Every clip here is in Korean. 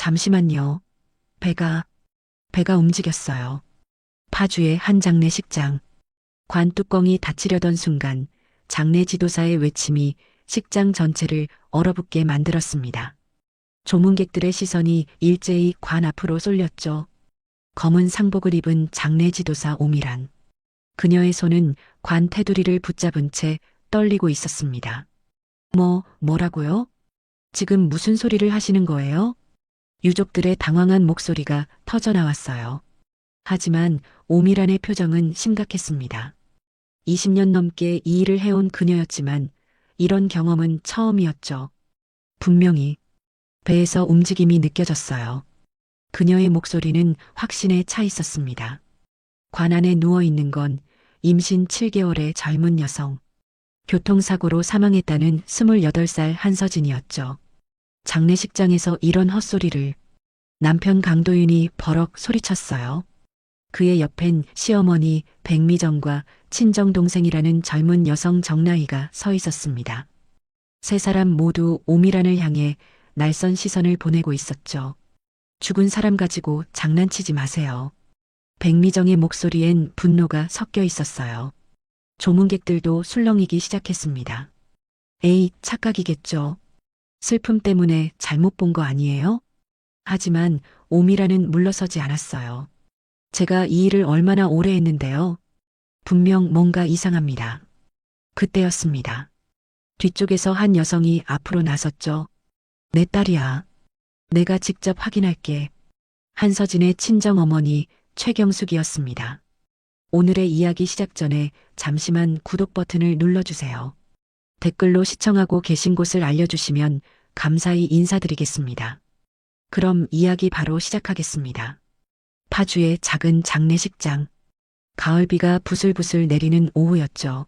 잠시만요. 배가 움직였어요. 파주의 한 장례식장. 관 뚜껑이 닫히려던 순간 장례 지도사의 외침이 식장 전체를 얼어붙게 만들었습니다. 조문객들의 시선이 일제히 관 앞으로 쏠렸죠. 검은 상복을 입은 장례 지도사 오미란. 그녀의 손은 관 테두리를 붙잡은 채 떨리고 있었습니다. 뭐라고요? 지금 무슨 소리를 하시는 거예요? 유족들의 당황한 목소리가 터져 나왔어요. 하지만 오미란의 표정은 심각했습니다. 20년 넘게 이 일을 해온 그녀였지만 이런 경험은 처음이었죠. 분명히 배에서 움직임이 느껴졌어요. 그녀의 목소리는 확신에 차 있었습니다. 관 안에 누워 있는 건 임신 7개월의 젊은 여성. 교통사고로 사망했다는 28살 한서진이었죠. 장례식장에서 이런 헛소리를 남편 강도윤이 버럭 소리쳤어요. 그의 옆엔 시어머니 백미정과 친정동생이라는 젊은 여성 정나이가 서 있었습니다. 세 사람 모두 오미란을 향해 날선 시선을 보내고 있었죠. 죽은 사람 가지고 장난치지 마세요. 백미정의 목소리엔 분노가 섞여 있었어요. 조문객들도 술렁이기 시작했습니다. 에이, 착각이겠죠. 슬픔 때문에 잘못 본 거 아니에요? 하지만 오미란은 물러서지 않았어요. 제가 이 일을 얼마나 오래 했는데요. 분명 뭔가 이상합니다. 그때였습니다. 뒤쪽에서 한 여성이 앞으로 나섰죠. 내 딸이야. 내가 직접 확인할게. 한서진의 친정어머니 최경숙이었습니다. 오늘의 이야기 시작 전에 잠시만 구독 버튼을 눌러주세요. 댓글로 시청하고 계신 곳을 알려주시면 감사히 인사드리겠습니다. 그럼 이야기 바로 시작하겠습니다. 파주의 작은 장례식장. 가을비가 부슬부슬 내리는 오후였죠.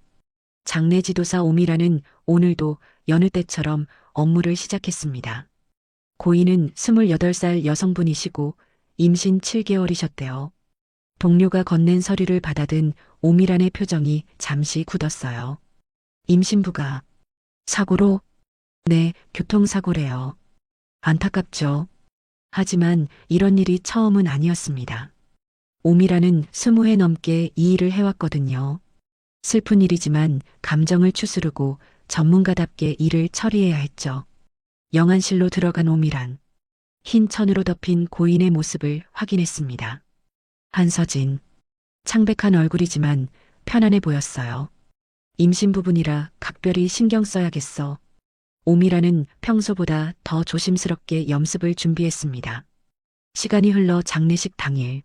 장례 지도사 오미라는 오늘도 여느 때처럼 업무를 시작했습니다. 고인은 28살 여성분이시고 임신 7개월이셨대요. 동료가 건넨 서류를 받아든 오미란의 표정이 잠시 굳었어요. 임신부가 사고로? 네, 교통사고래요. 안타깝죠. 하지만 이런 일이 처음은 아니었습니다. 오미라는 20회 넘게 이 일을 해왔거든요. 슬픈 일이지만 감정을 추스르고 전문가답게 일을 처리해야 했죠. 영안실로 들어간 오미란. 흰 천으로 덮인 고인의 모습을 확인했습니다. 한서진. 창백한 얼굴이지만 편안해 보였어요. 임신부분이라 각별히 신경 써야겠어. 오미라는 평소보다 더 조심스럽게 염습을 준비했습니다. 시간이 흘러 장례식 당일.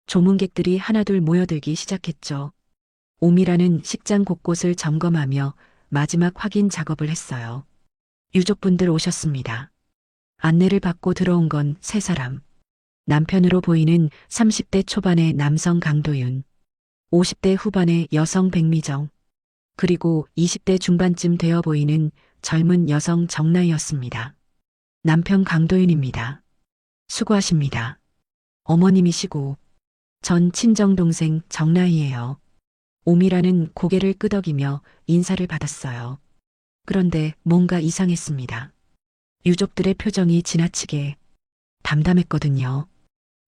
조문객들이 하나둘 모여들기 시작했죠. 오미라는 식장 곳곳을 점검하며 마지막 확인 작업을 했어요. 유족분들 오셨습니다. 안내를 받고 들어온 건 세 사람. 남편으로 보이는 30대 초반의 남성 강도윤, 50대 후반의 여성 백미정, 그리고 20대 중반쯤 되어 보이는 젊은 여성 정나이였습니다. 남편 강도윤입니다. 수고하십니다. 어머님이시고 전 친정동생 정나이예요. 오미라는 고개를 끄덕이며 인사를 받았어요. 그런데 뭔가 이상했습니다. 유족들의 표정이 지나치게 담담했거든요.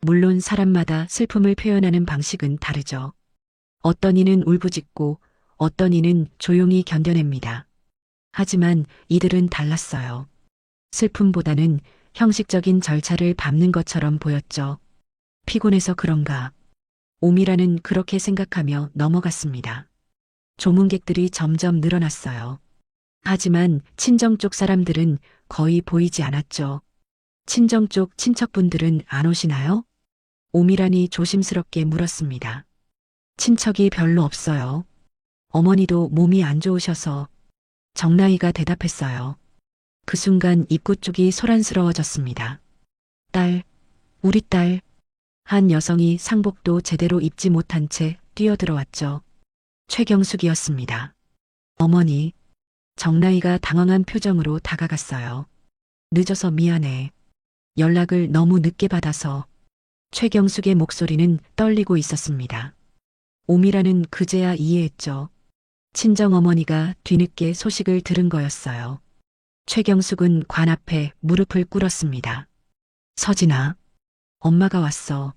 물론 사람마다 슬픔을 표현하는 방식은 다르죠. 어떤 이는 울부짖고 어떤 이는 조용히 견뎌냅니다. 하지만 이들은 달랐어요. 슬픔보다는 형식적인 절차를 밟는 것처럼 보였죠. 피곤해서 그런가. 오미라는 그렇게 생각하며 넘어갔습니다. 조문객들이 점점 늘어났어요. 하지만 친정 쪽 사람들은 거의 보이지 않았죠. 친정 쪽 친척분들은 안 오시나요? 오미란이 조심스럽게 물었습니다. 친척이 별로 없어요. 어머니도 몸이 안 좋으셔서. 정나이가 대답했어요. 그 순간 입구 쪽이 소란스러워졌습니다. 딸, 우리 딸. 한 여성이 상복도 제대로 입지 못한 채 뛰어들어왔죠. 최경숙이었습니다. 어머니. 정나이가 당황한 표정으로 다가갔어요. 늦어서 미안해. 연락을 너무 늦게 받아서. 최경숙의 목소리는 떨리고 있었습니다. 오미라는 그제야 이해했죠. 친정어머니가 뒤늦게 소식을 들은 거였어요. 최경숙은 관 앞에 무릎을 꿇었습니다. 서진아, 엄마가 왔어.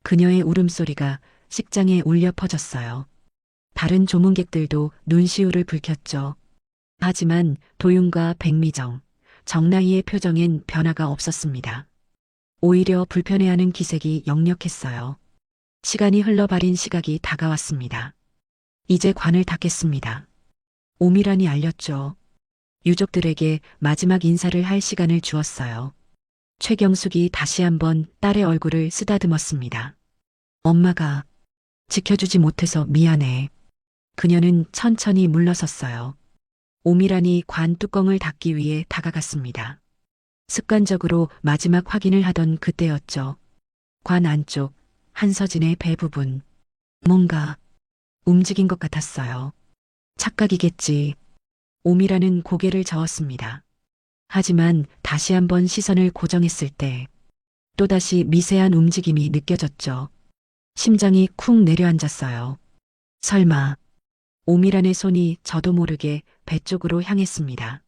그녀의 울음소리가 식장에 울려 퍼졌어요. 다른 조문객들도 눈시울을 붉혔죠. 하지만 도윤과 백미정, 정나이의 표정엔 변화가 없었습니다. 오히려 불편해하는 기색이 역력했어요. 시간이 흘러버린 시각이 다가왔습니다. 이제 관을 닫겠습니다. 오미란이 알렸죠. 유족들에게 마지막 인사를 할 시간을 주었어요. 최경숙이 다시 한번 딸의 얼굴을 쓰다듬었습니다. 엄마가 지켜주지 못해서 미안해. 그녀는 천천히 물러섰어요. 오미란이 관 뚜껑을 닫기 위해 다가갔습니다. 습관적으로 마지막 확인을 하던 그때였죠. 관 안쪽 한서진의 배 부분. 뭔가 움직인 것 같았어요. 착각이겠지. 오미란은 고개를 저었습니다. 하지만 다시 한번 시선을 고정했을 때 또다시 미세한 움직임이 느껴졌죠. 심장이 쿵 내려앉았어요. 설마 오미란의 손이 저도 모르게 배 쪽으로 향했습니다.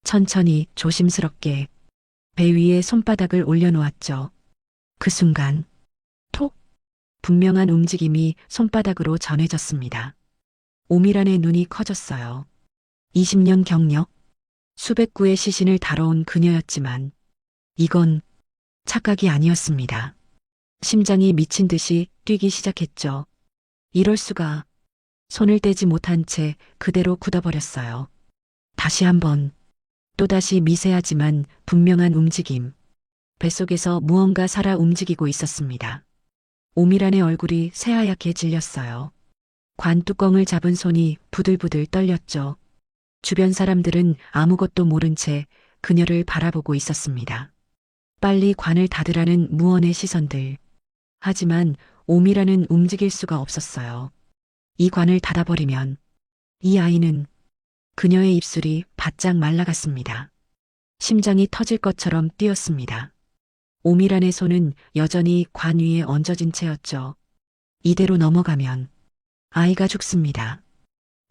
천천히 조심스럽게 배 위에 손바닥을 올려놓았죠. 그 순간 톡! 분명한 움직임이 손바닥으로 전해졌습니다. 오미란의 눈이 커졌어요. 20년 경력, 수백 구의 시신을 다뤄온 그녀였지만 이건 착각이 아니었습니다. 심장이 미친 듯이 뛰기 시작했죠. 이럴 수가. 손을 떼지 못한 채 그대로 굳어버렸어요. 다시 한번, 또다시 미세하지만 분명한 움직임. 뱃속에서 무언가 살아 움직이고 있었습니다. 오미란의 얼굴이 새하얗게 질렸어요. 관 뚜껑을 잡은 손이 부들부들 떨렸죠. 주변 사람들은 아무것도 모른 채 그녀를 바라보고 있었습니다. 빨리 관을 닫으라는 무언의 시선들. 하지만 오미란은 움직일 수가 없었어요. 이 관을 닫아버리면 이 아이는 그녀의 입술이 바짝 말라갔습니다. 심장이 터질 것처럼 뛰었습니다. 오미란의 손은 여전히 관 위에 얹어진 채였죠. 이대로 넘어가면 아이가 죽습니다.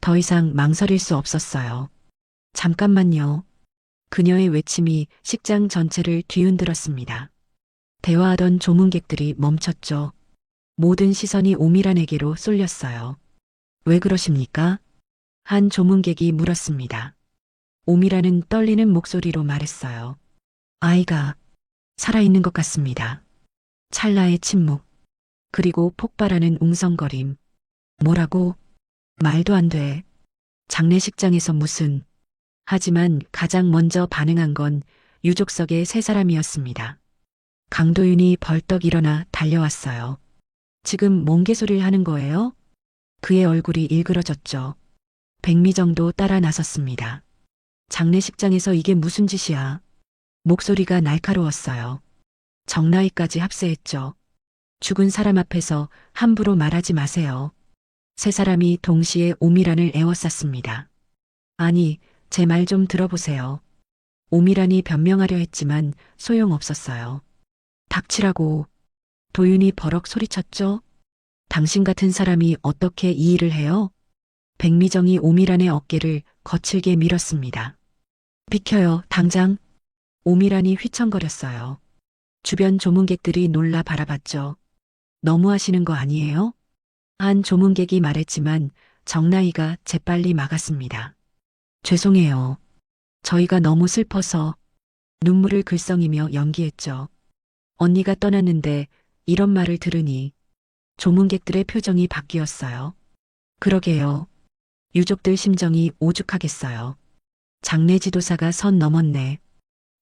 더 이상 망설일 수 없었어요. 잠깐만요. 그녀의 외침이 식장 전체를 뒤흔들었습니다. 대화하던 조문객들이 멈췄죠. 모든 시선이 오미란에게로 쏠렸어요. 왜 그러십니까? 한 조문객이 물었습니다. 오미란은 떨리는 목소리로 말했어요. 아이가 살아있는 것 같습니다. 찰나의 침묵, 그리고 폭발하는 웅성거림. 뭐라고? 말도 안 돼. 장례식장에서 무슨. 하지만 가장 먼저 반응한 건 유족석의 세 사람이었습니다. 강도윤이 벌떡 일어나 달려왔어요. 지금 뭔 개소리를 하는 거예요? 그의 얼굴이 일그러졌죠. 백미정도 따라 나섰습니다. 장례식장에서 이게 무슨 짓이야? 목소리가 날카로웠어요. 정나이까지 합세했죠. 죽은 사람 앞에서 함부로 말하지 마세요. 세 사람이 동시에 오미란을 에워쌌습니다. 아니, 제 말 좀 들어보세요. 오미란이 변명하려 했지만 소용없었어요. 닥치라고. 도윤이 버럭 소리쳤죠. 당신 같은 사람이 어떻게 이 일을 해요? 백미정이 오미란의 어깨를 거칠게 밀었습니다. 비켜요, 당장. 오미란이 휘청거렸어요. 주변 조문객들이 놀라 바라봤죠. 너무하시는 거 아니에요? 한 조문객이 말했지만 정나이가 재빨리 막았습니다. 죄송해요. 저희가 너무 슬퍼서 눈물을 글썽이며 연기했죠. 언니가 떠났는데 이런 말을 들으니 조문객들의 표정이 바뀌었어요. 그러게요. 유족들 심정이 오죽하겠어요. 장례 지도사가 선 넘었네.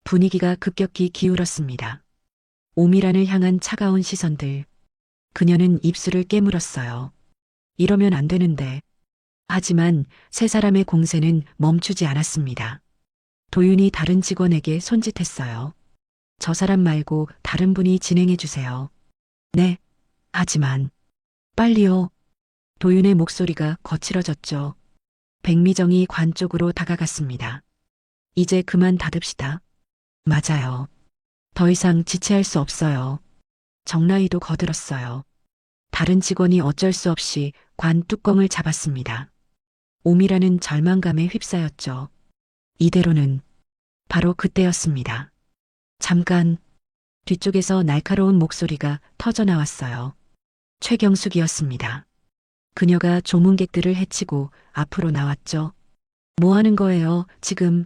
분위기가 급격히 기울었습니다. 오미란을 향한 차가운 시선들. 그녀는 입술을 깨물었어요. 이러면 안 되는데. 하지만 세 사람의 공세는 멈추지 않았습니다. 도윤이 다른 직원에게 손짓했어요. 저 사람 말고 다른 분이 진행해 주세요. 네. 하지만 빨리요. 도윤의 목소리가 거칠어졌죠. 백미정이 관 쪽으로 다가갔습니다. 이제 그만 닫읍시다. 맞아요. 더 이상 지체할 수 없어요. 정나이도 거들었어요. 다른 직원이 어쩔 수 없이 관 뚜껑을 잡았습니다. 오미라는 절망감에 휩싸였죠. 이대로는 바로 그때였습니다. 잠깐 뒤쪽에서 날카로운 목소리가 터져 나왔어요. 최경숙이었습니다. 그녀가 조문객들을 해치고 앞으로 나왔죠. 뭐 하는 거예요, 지금?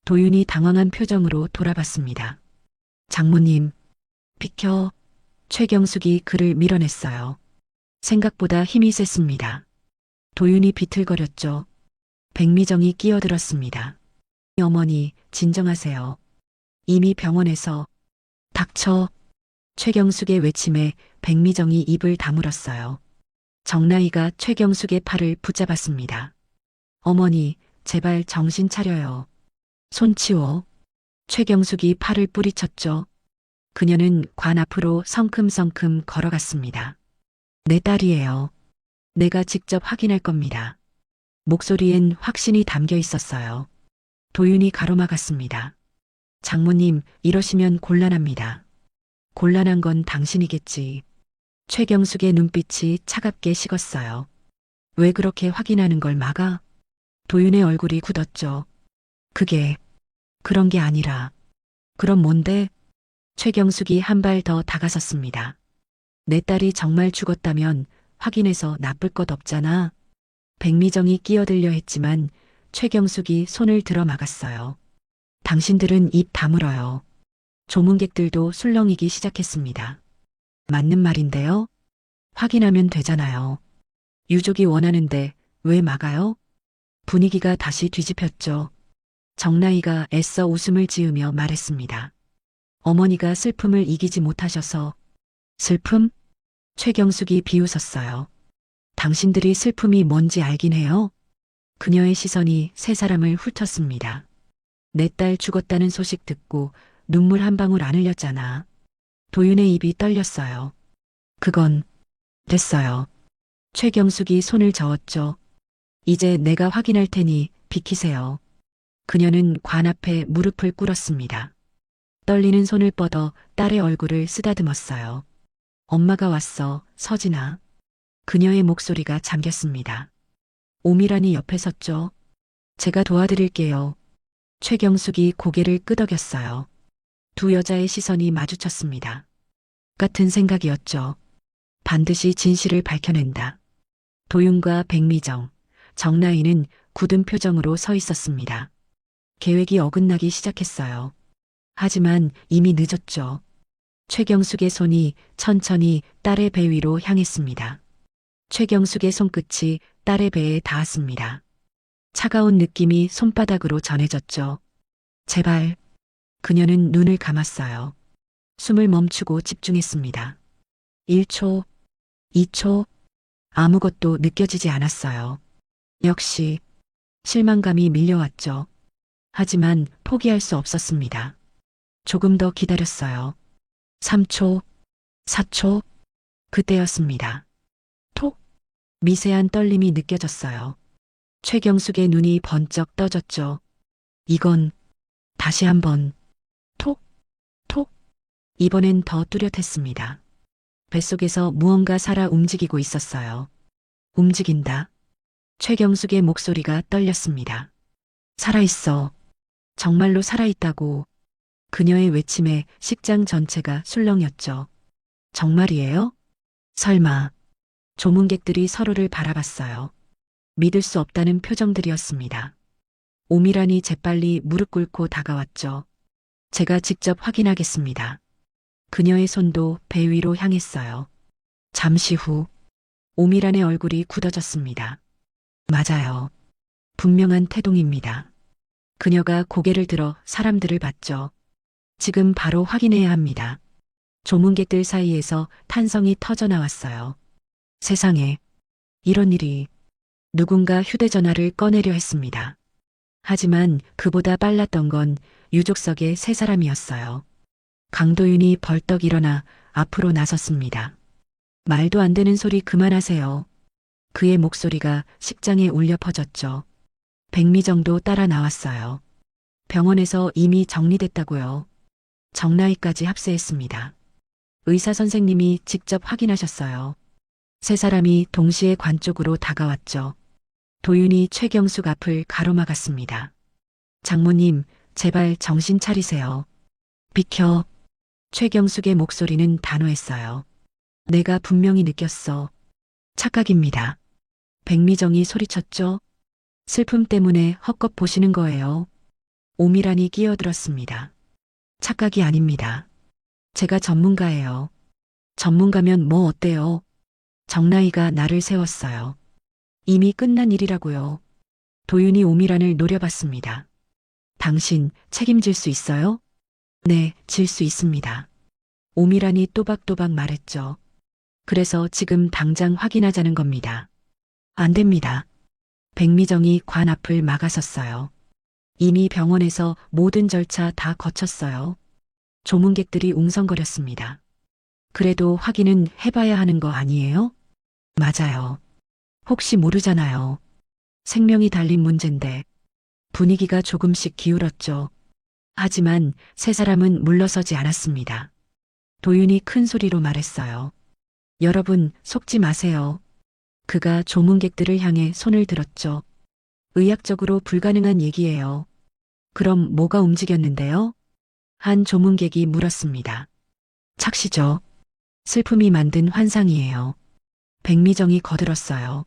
도윤이 당황한 표정으로 돌아봤습니다. 장모님, 비켜. 최경숙이 그를 밀어냈어요. 생각보다 힘이 셌습니다. 도윤이 비틀거렸죠. 백미정이 끼어들었습니다. 어머니, 진정하세요. 이미 병원에서. 닥쳐. 최경숙의 외침에 백미정이 입을 다물었어요. 정나이가 최경숙의 팔을 붙잡았습니다. 어머니, 제발 정신 차려요. 손 치워. 최경숙이 팔을 뿌리쳤죠. 그녀는 관 앞으로 성큼성큼 걸어갔습니다. 내 딸이에요. 내가 직접 확인할 겁니다. 목소리엔 확신이 담겨 있었어요. 도윤이 가로막았습니다. 장모님, 이러시면 곤란합니다. 곤란한 건 당신이겠지. 최경숙의 눈빛이 차갑게 식었어요. 왜 그렇게 확인하는 걸 막아? 도윤의 얼굴이 굳었죠. 그런 게 아니라. 그럼 뭔데? 최경숙이 한 발 더 다가섰습니다. 내 딸이 정말 죽었다면 확인해서 나쁠 것 없잖아. 백미정이 끼어들려 했지만 최경숙이 손을 들어 막았어요. 당신들은 입 다물어요. 조문객들도 술렁이기 시작했습니다. 맞는 말인데요? 확인하면 되잖아요. 유족이 원하는데 왜 막아요? 분위기가 다시 뒤집혔죠. 정나이가 애써 웃음을 지으며 말했습니다. 어머니가 슬픔을 이기지 못하셔서. 슬픔? 최경숙이 비웃었어요. 당신들이 슬픔이 뭔지 알긴 해요? 그녀의 시선이 세 사람을 훑었습니다. 내 딸 죽었다는 소식 듣고 눈물 한 방울 안 흘렸잖아. 도윤의 입이 떨렸어요. 그건 됐어요. 최경숙이 손을 저었죠. 이제 내가 확인할 테니 비키세요. 그녀는 관 앞에 무릎을 꿇었습니다. 떨리는 손을 뻗어 딸의 얼굴을 쓰다듬었어요. 엄마가 왔어, 서진아. 그녀의 목소리가 잠겼습니다. 오미란이 옆에 섰죠. 제가 도와드릴게요. 최경숙이 고개를 끄덕였어요. 두 여자의 시선이 마주쳤습니다. 같은 생각이었죠. 반드시 진실을 밝혀낸다. 도윤과 백미정, 정나이는 굳은 표정으로 서 있었습니다. 계획이 어긋나기 시작했어요. 하지만 이미 늦었죠. 최경숙의 손이 천천히 딸의 배 위로 향했습니다. 최경숙의 손끝이 딸의 배에 닿았습니다. 차가운 느낌이 손바닥으로 전해졌죠. 제발. 그녀는 눈을 감았어요. 숨을 멈추고 집중했습니다. 1초, 2초, 아무것도 느껴지지 않았어요. 역시 실망감이 밀려왔죠. 하지만 포기할 수 없었습니다. 조금 더 기다렸어요. 3초, 4초, 그때였습니다. 톡! 미세한 떨림이 느껴졌어요. 최경숙의 눈이 번쩍 떠졌죠. 이건 다시 한번 톡! 톡! 이번엔 더 뚜렷했습니다. 뱃속에서 무언가 살아 움직이고 있었어요. 움직인다. 최경숙의 목소리가 떨렸습니다. 살아있어. 정말로 살아있다고. 그녀의 외침에 식장 전체가 술렁였죠. 정말이에요? 설마. 조문객들이 서로를 바라봤어요. 믿을 수 없다는 표정들이었습니다. 오미란이 재빨리 무릎 꿇고 다가왔죠. 제가 직접 확인하겠습니다. 그녀의 손도 배 위로 향했어요. 잠시 후 오미란의 얼굴이 굳어졌습니다. 맞아요. 분명한 태동입니다. 그녀가 고개를 들어 사람들을 봤죠. 지금 바로 확인해야 합니다. 조문객들 사이에서 탄성이 터져 나왔어요. 세상에, 이런 일이. 누군가 휴대전화를 꺼내려 했습니다. 하지만 그보다 빨랐던 건 유족석의 세 사람이었어요. 강도윤이 벌떡 일어나 앞으로 나섰습니다. 말도 안 되는 소리 그만하세요. 그의 목소리가 식장에 울려 퍼졌죠. 백미정도 따라 나왔어요. 병원에서 이미 정리됐다고요. 정나이까지 합세했습니다. 의사 선생님이 직접 확인하셨어요. 세 사람이 동시에 관 쪽으로 다가왔죠. 도윤이 최경숙 앞을 가로막았습니다. 장모님, 제발 정신 차리세요. 비켜. 최경숙의 목소리는 단호했어요. 내가 분명히 느꼈어. 착각입니다. 백미정이 소리쳤죠. 슬픔 때문에 헛것 보시는 거예요. 오미란이 끼어들었습니다. 착각이 아닙니다. 제가 전문가예요. 전문가면 뭐 어때요? 정나이가 나를 세웠어요. 이미 끝난 일이라고요. 도윤이 오미란을 노려봤습니다. 당신 책임질 수 있어요? 네, 질 수 있습니다. 오미란이 또박또박 말했죠. 그래서 지금 당장 확인하자는 겁니다. 안 됩니다. 백미정이 관 앞을 막아섰어요. 이미 병원에서 모든 절차 다 거쳤어요. 조문객들이 웅성거렸습니다. 그래도 확인은 해봐야 하는 거 아니에요? 맞아요. 혹시 모르잖아요. 생명이 달린 문제인데 분위기가 조금씩 기울었죠. 하지만 세 사람은 물러서지 않았습니다. 도윤이 큰 소리로 말했어요. 여러분, 속지 마세요. 그가 조문객들을 향해 손을 들었죠. 의학적으로 불가능한 얘기예요. 그럼 뭐가 움직였는데요? 한 조문객이 물었습니다. 착시죠. 슬픔이 만든 환상이에요. 백미정이 거들었어요.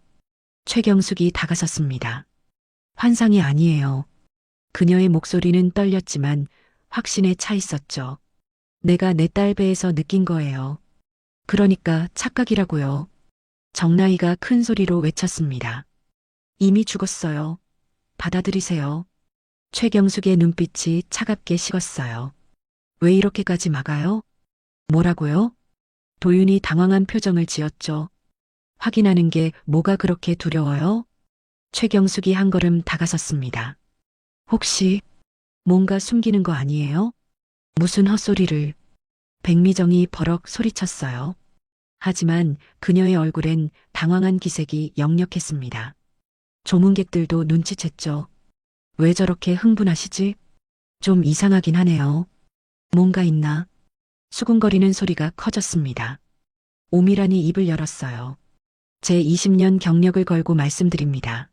최경숙이 다가섰습니다. 환상이 아니에요. 그녀의 목소리는 떨렸지만 확신에 차 있었죠. 내가 내 딸 배에서 느낀 거예요. 그러니까 착각이라고요. 정나이가 큰 소리로 외쳤습니다. 이미 죽었어요. 받아들이세요. 최경숙의 눈빛이 차갑게 식었어요. 왜 이렇게까지 막아요? 뭐라고요? 도윤이 당황한 표정을 지었죠. 확인하는 게 뭐가 그렇게 두려워요? 최경숙이 한 걸음 다가섰습니다. 혹시 뭔가 숨기는 거 아니에요? 무슨 헛소리를. 백미정이 버럭 소리쳤어요. 하지만 그녀의 얼굴엔 당황한 기색이 역력했습니다. 조문객들도 눈치챘죠. 왜 저렇게 흥분하시지? 좀 이상하긴 하네요. 뭔가 있나? 수군거리는 소리가 커졌습니다. 오미란이 입을 열었어요. 제 20년 경력을 걸고 말씀드립니다.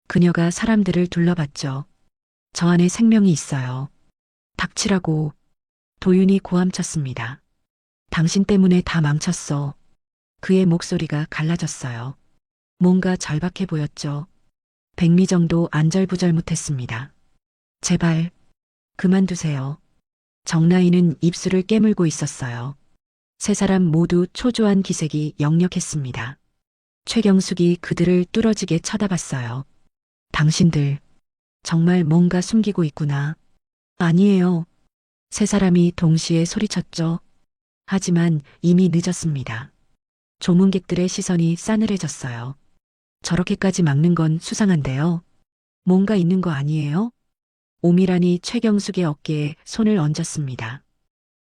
그녀가 사람들을 둘러봤죠. 저 안에 생명이 있어요. 닥치라고. 도윤이 고함쳤습니다. 당신 때문에 다 망쳤어. 그의 목소리가 갈라졌어요. 뭔가 절박해 보였죠. 백미정도 안절부절 못했습니다. 제발, 그만두세요. 정나이는 입술을 깨물고 있었어요. 세 사람 모두 초조한 기색이 역력했습니다. 최경숙이 그들을 뚫어지게 쳐다봤어요. 당신들, 정말 뭔가 숨기고 있구나. 아니에요. 세 사람이 동시에 소리쳤죠. 하지만 이미 늦었습니다. 조문객들의 시선이 싸늘해졌어요. 저렇게까지 막는 건 수상한데요. 뭔가 있는 거 아니에요? 오미란이 최경숙의 어깨에 손을 얹었습니다.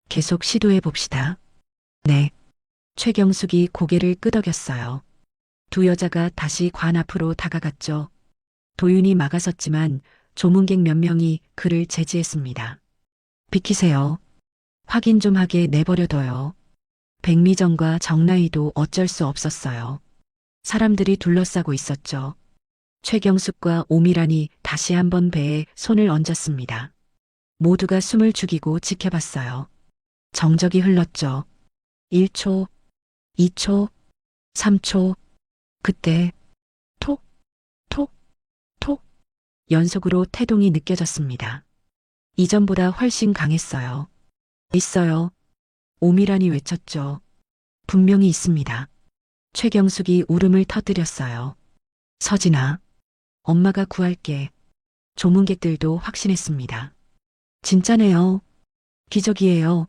계속 시도해 봅시다. 네. 최경숙이 고개를 끄덕였어요. 두 여자가 다시 관 앞으로 다가갔죠. 도윤이 막아섰지만 조문객 몇 명이 그를 제지했습니다. 비키세요. 확인 좀 하게 내버려둬요. 백미정과 정나이도 어쩔 수 없었어요. 사람들이 둘러싸고 있었죠. 최경숙과 오미란이 다시 한번 배에 손을 얹었습니다. 모두가 숨을 죽이고 지켜봤어요. 정적이 흘렀죠. 1초, 2초, 3초. 그때 톡, 톡, 톡 연속으로 태동이 느껴졌습니다. 이전보다 훨씬 강했어요. 있어요. 오미란이 외쳤죠. 분명히 있습니다. 최경숙이 울음을 터뜨렸어요. 서진아, 엄마가 구할게. 조문객들도 확신했습니다. 진짜네요. 기적이에요.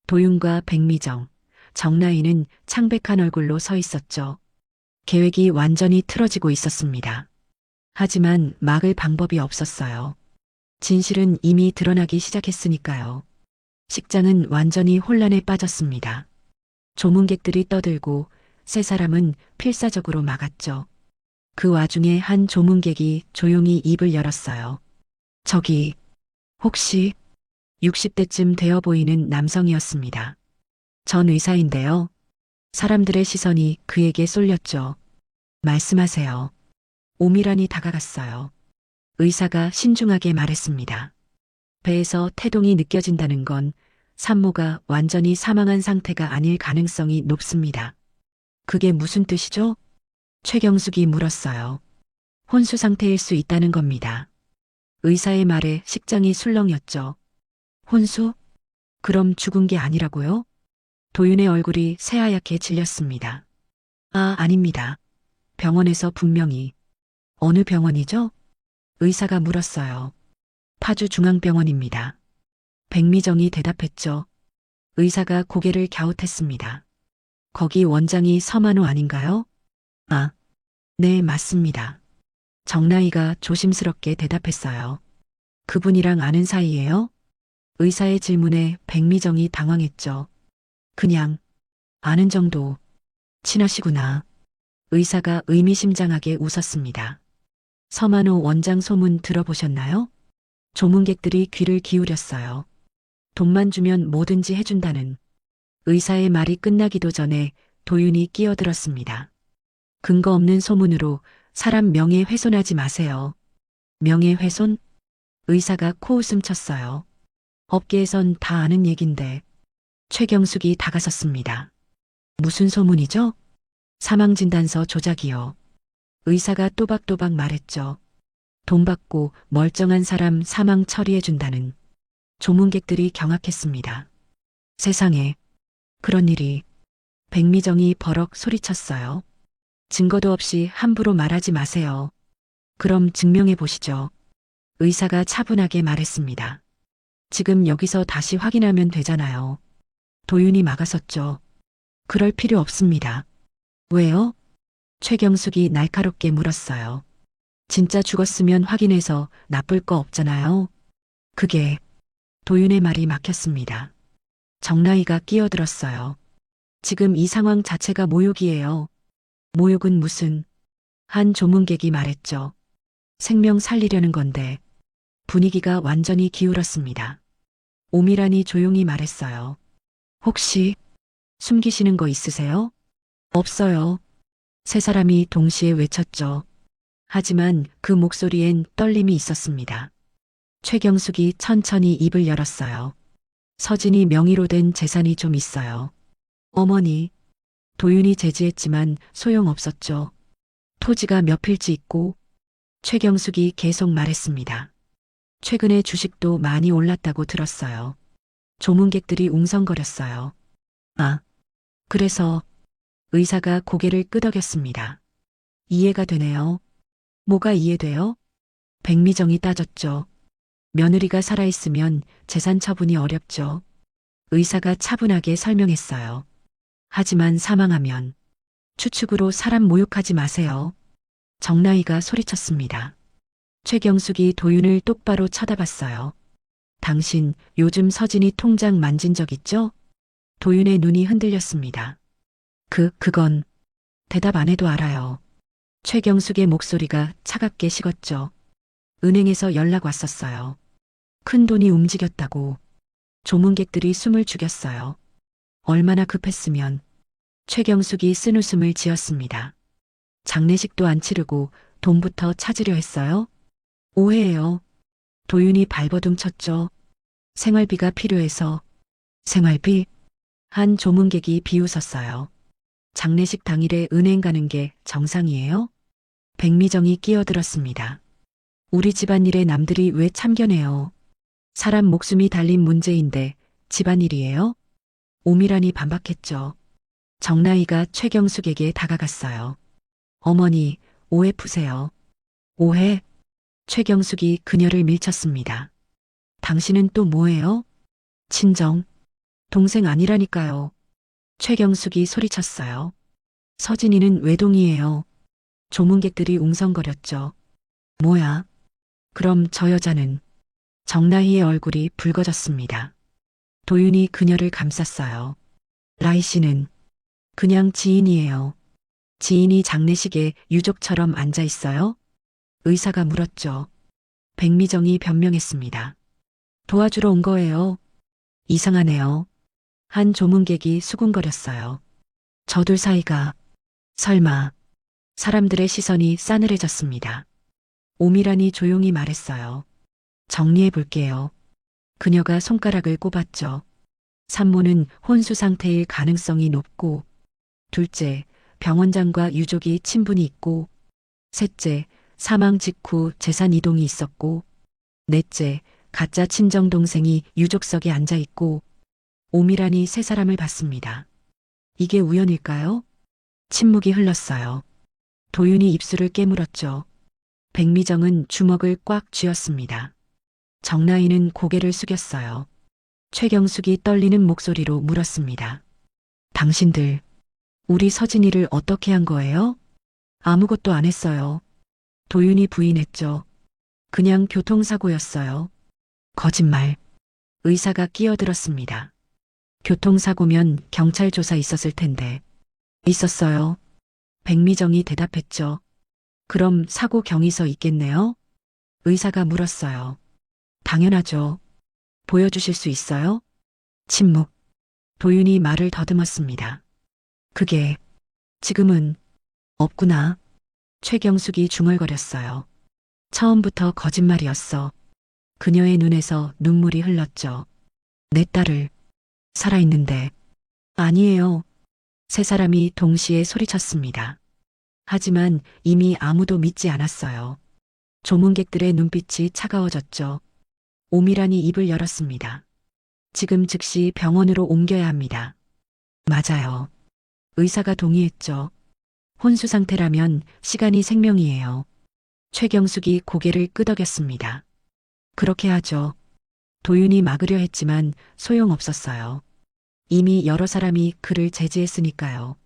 도윤과 백미정, 정나이는 창백한 얼굴로 서 있었죠. 계획이 완전히 틀어지고 있었습니다. 하지만 막을 방법이 없었어요. 진실은 이미 드러나기 시작했으니까요. 식장은 완전히 혼란에 빠졌습니다. 조문객들이 떠들고 세 사람은 필사적으로 막았죠. 그 와중에 한 조문객이 조용히 입을 열었어요. 저기, 혹시 60대쯤 되어 보이는 남성이었습니다. 전 의사인데요. 사람들의 시선이 그에게 쏠렸죠. 말씀하세요. 오미란이 다가갔어요. 의사가 신중하게 말했습니다. 배에서 태동이 느껴진다는 건 산모가 완전히 사망한 상태가 아닐 가능성이 높습니다. 그게 무슨 뜻이죠? 최경숙이 물었어요. 혼수 상태일 수 있다는 겁니다. 의사의 말에 식장이 술렁였죠. 혼수? 그럼 죽은 게 아니라고요? 도윤의 얼굴이 새하얗게 질렸습니다. 아, 아닙니다. 병원에서 분명히. 어느 병원이죠? 의사가 물었어요. 파주중앙병원입니다. 백미정이 대답했죠. 의사가 고개를 갸웃했습니다. 거기 원장이 서만호 아닌가요? 아, 네, 맞습니다. 정나이가 조심스럽게 대답했어요. 그분이랑 아는 사이예요? 의사의 질문에 백미정이 당황했죠. 그냥 아는 정도. 친하시구나. 의사가 의미심장하게 웃었습니다. 서만호 원장 소문 들어보셨나요? 조문객들이 귀를 기울였어요. 돈만 주면 뭐든지 해준다는. 의사의 말이 끝나기도 전에 도윤이 끼어들었습니다. 근거 없는 소문으로 사람 명예 훼손하지 마세요. 명예훼손? 의사가 코웃음 쳤어요. 업계에선 다 아는 얘긴데. 최경숙이 다가섰습니다. 무슨 소문이죠? 사망진단서 조작이요. 의사가 또박또박 말했죠. 돈 받고 멀쩡한 사람 사망 처리해준다는. 조문객들이 경악했습니다. 세상에, 그런 일이. 백미정이 버럭 소리쳤어요. 증거도 없이 함부로 말하지 마세요. 그럼 증명해 보시죠. 의사가 차분하게 말했습니다. 지금 여기서 다시 확인하면 되잖아요. 도윤이 막아섰죠. 그럴 필요 없습니다. 왜요? 최경숙이 날카롭게 물었어요. 진짜 죽었으면 확인해서 나쁠 거 없잖아요. 그게 도윤의 말이 막혔습니다. 정나이가 끼어들었어요. 지금 이 상황 자체가 모욕이에요. 모욕은 무슨? 한 조문객이 말했죠. 생명 살리려는 건데. 분위기가 완전히 기울었습니다. 오미란이 조용히 말했어요. 혹시 숨기시는 거 있으세요? 없어요. 세 사람이 동시에 외쳤죠. 하지만 그 목소리엔 떨림이 있었습니다. 최경숙이 천천히 입을 열었어요. 서진이 명의로 된 재산이 좀 있어요. 어머니. 도윤이 제지했지만 소용없었죠. 토지가 몇 필지 있고. 최경숙이 계속 말했습니다. 최근에 주식도 많이 올랐다고 들었어요. 조문객들이 웅성거렸어요. 아, 그래서 의사가 고개를 끄덕였습니다. 이해가 되네요. 뭐가 이해돼요? 백미정이 따졌죠. 며느리가 살아있으면 재산 처분이 어렵죠. 의사가 차분하게 설명했어요. 하지만 사망하면 추측으로 사람 모욕하지 마세요. 정나이가 소리쳤습니다. 최경숙이 도윤을 똑바로 쳐다봤어요. 당신 요즘 서진이 통장 만진 적 있죠? 도윤의 눈이 흔들렸습니다. 그건 대답 안 해도 알아요. 최경숙의 목소리가 차갑게 식었죠. 은행에서 연락 왔었어요. 큰 돈이 움직였다고. 조문객들이 숨을 죽였어요. 얼마나 급했으면. 최경숙이 쓴웃음을 지었습니다. 장례식도 안 치르고 돈부터 찾으려 했어요? 오해예요. 도윤이 발버둥 쳤죠. 생활비가 필요해서. 생활비? 한 조문객이 비웃었어요. 장례식 당일에 은행 가는 게 정상이에요? 백미정이 끼어들었습니다. 우리 집안일에 남들이 왜 참견해요? 사람 목숨이 달린 문제인데 집안일이에요? 오미란이 반박했죠. 정나이가 최경숙에게 다가갔어요. 어머니, 오해 푸세요. 오해? 최경숙이 그녀를 밀쳤습니다. 당신은 또 뭐예요? 친정. 동생 아니라니까요. 최경숙이 소리쳤어요. 서진이는 외동이에요. 조문객들이 웅성거렸죠. 뭐야? 그럼 저 여자는? 정나희의 얼굴이 붉어졌습니다. 도윤이 그녀를 감쌌어요. 라이 씨는 그냥 지인이에요. 지인이 장례식에 유족처럼 앉아 있어요? 의사가 물었죠. 백미정이 변명했습니다. 도와주러 온 거예요. 이상하네요. 한 조문객이 수군거렸어요. 저둘 사이가 설마. 사람들의 시선이 싸늘해졌습니다. 오미란이 조용히 말했어요. 정리해 볼게요. 그녀가 손가락을 꼽았죠. 산모는 혼수 상태일 가능성이 높고, 둘째, 병원장과 유족이 친분이 있고, 셋째, 사망 직후 재산 이동이 있었고, 넷째, 가짜 친정 동생이 유족석에 앉아 있고, 오미란이 세 사람을 봤습니다. 이게 우연일까요? 침묵이 흘렀어요. 도윤이 입술을 깨물었죠. 백미정은 주먹을 꽉 쥐었습니다. 정나이는 고개를 숙였어요. 최경숙이 떨리는 목소리로 물었습니다. 당신들, 우리 서진이를 어떻게 한 거예요? 아무것도 안 했어요. 도윤이 부인했죠. 그냥 교통사고였어요. 거짓말. 의사가 끼어들었습니다. 교통사고면 경찰 조사 있었을 텐데. 있었어요. 백미정이 대답했죠. 그럼 사고 경위서 있겠네요? 의사가 물었어요. 당연하죠. 보여주실 수 있어요? 침묵. 도윤이 말을 더듬었습니다. 그게 지금은 없구나. 최경숙이 중얼거렸어요. 처음부터 거짓말이었어. 그녀의 눈에서 눈물이 흘렀죠. 내 딸을 살아있는데. 아니에요. 세 사람이 동시에 소리쳤습니다. 하지만 이미 아무도 믿지 않았어요. 조문객들의 눈빛이 차가워졌죠. 오미란이 입을 열었습니다. 지금 즉시 병원으로 옮겨야 합니다. 맞아요. 의사가 동의했죠. 혼수 상태라면 시간이 생명이에요. 최경숙이 고개를 끄덕였습니다. 그렇게 하죠. 도윤이 막으려 했지만 소용없었어요. 이미 여러 사람이 그를 제지했으니까요.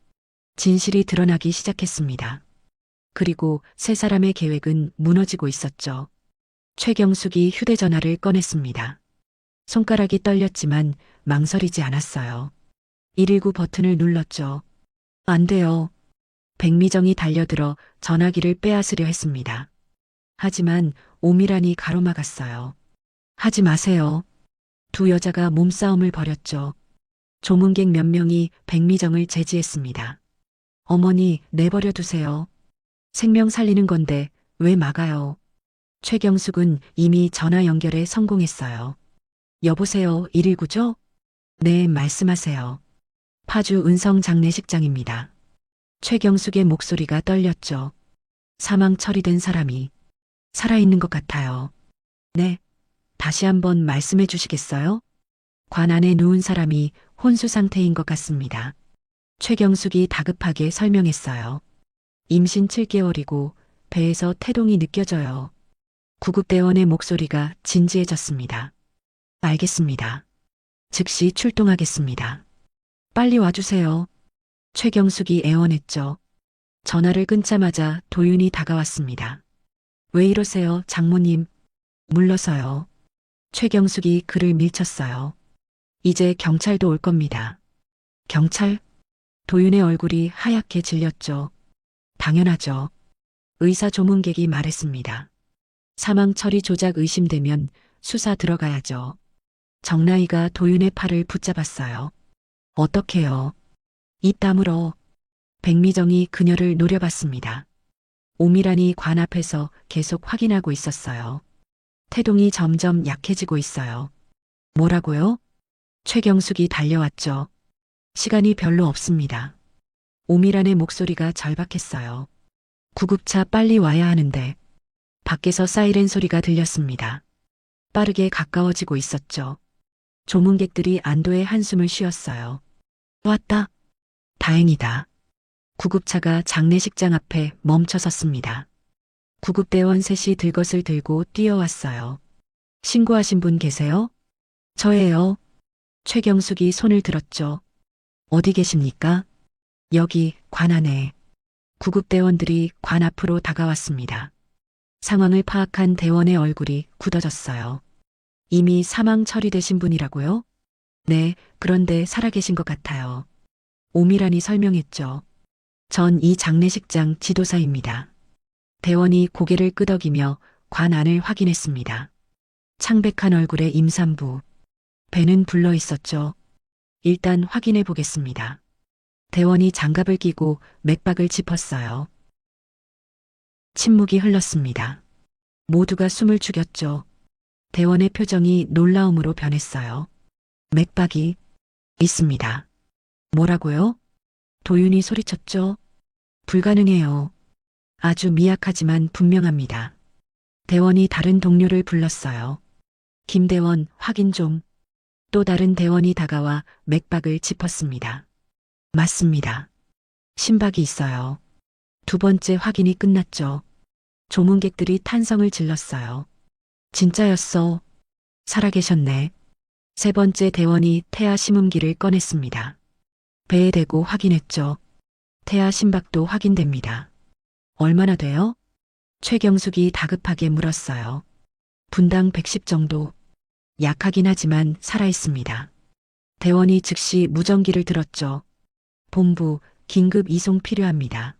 진실이 드러나기 시작했습니다. 그리고 세 사람의 계획은 무너지고 있었죠. 최경숙이 휴대전화를 꺼냈습니다. 손가락이 떨렸지만 망설이지 않았어요. 119 버튼을 눌렀죠. 안 돼요. 백미정이 달려들어 전화기를 빼앗으려 했습니다. 하지만 오미란이 가로막았어요. 하지 마세요. 두 여자가 몸싸움을 벌였죠. 조문객 몇 명이 백미정을 제지했습니다. 어머니, 내버려 두세요. 생명 살리는 건데 왜 막아요? 최경숙은 이미 전화 연결에 성공했어요. 여보세요, 119죠? 네, 말씀하세요. 파주 은성 장례식장입니다. 최경숙의 목소리가 떨렸죠. 사망 처리된 사람이 살아있는 것 같아요. 네, 다시 한번 말씀해 주시겠어요? 관 안에 누운 사람이 혼수 상태인 것 같습니다. 최경숙이 다급하게 설명했어요. 임신 7개월이고 배에서 태동이 느껴져요. 구급대원의 목소리가 진지해졌습니다. 알겠습니다. 즉시 출동하겠습니다. 빨리 와주세요. 최경숙이 애원했죠. 전화를 끊자마자 도윤이 다가왔습니다. 왜 이러세요, 장모님? 물러서요. 최경숙이 그를 밀쳤어요. 이제 경찰도 올 겁니다. 경찰? 도윤의 얼굴이 하얗게 질렸죠. 당연하죠. 의사 조문객이 말했습니다. 사망 처리 조작 의심되면 수사 들어가야죠. 정나이가 도윤의 팔을 붙잡았어요. 어떡해요? 입 다물어. 백미정이 그녀를 노려봤습니다. 오미란이 관 앞에서 계속 확인하고 있었어요. 태동이 점점 약해지고 있어요. 뭐라고요? 최경숙이 달려왔죠. 시간이 별로 없습니다. 오미란의 목소리가 절박했어요. 구급차 빨리 와야 하는데. 밖에서 사이렌 소리가 들렸습니다. 빠르게 가까워지고 있었죠. 조문객들이 안도의 한숨을 쉬었어요. 왔다. 다행이다. 구급차가 장례식장 앞에 멈춰 섰습니다. 구급대원 셋이 들것을 들고 뛰어왔어요. 신고하신 분 계세요? 저예요. 최경숙이 손을 들었죠. 어디 계십니까? 여기 관 안에. 구급대원들이 관 앞으로 다가왔습니다. 상황을 파악한 대원의 얼굴이 굳어졌어요. 이미 사망 처리되신 분이라고요? 네, 그런데 살아계신 것 같아요. 오미란이 설명했죠. 전 이 장례식장 지도사입니다. 대원이 고개를 끄덕이며 관 안을 확인했습니다. 창백한 얼굴에 임산부. 배는 불러 있었죠. 일단 확인해 보겠습니다. 대원이 장갑을 끼고 맥박을 짚었어요. 침묵이 흘렀습니다. 모두가 숨을 죽였죠. 대원의 표정이 놀라움으로 변했어요. 맥박이 있습니다. 뭐라고요? 도윤이 소리쳤죠. 불가능해요. 아주 미약하지만 분명합니다. 대원이 다른 동료를 불렀어요. 김대원, 확인 좀. 또 다른 대원이 다가와 맥박을 짚었습니다. 맞습니다. 심박이 있어요. 두 번째 확인이 끝났죠. 조문객들이 탄성을 질렀어요. 진짜였어. 살아계셨네. 세 번째 대원이 태아 심음기를 꺼냈습니다. 배에 대고 확인했죠. 태아 심박도 확인됩니다. 얼마나 돼요? 최경숙이 다급하게 물었어요. 분당 110 정도. 약하긴 하지만 살아있습니다. 대원이 즉시 무전기를 들었죠. 본부, 긴급 이송 필요합니다.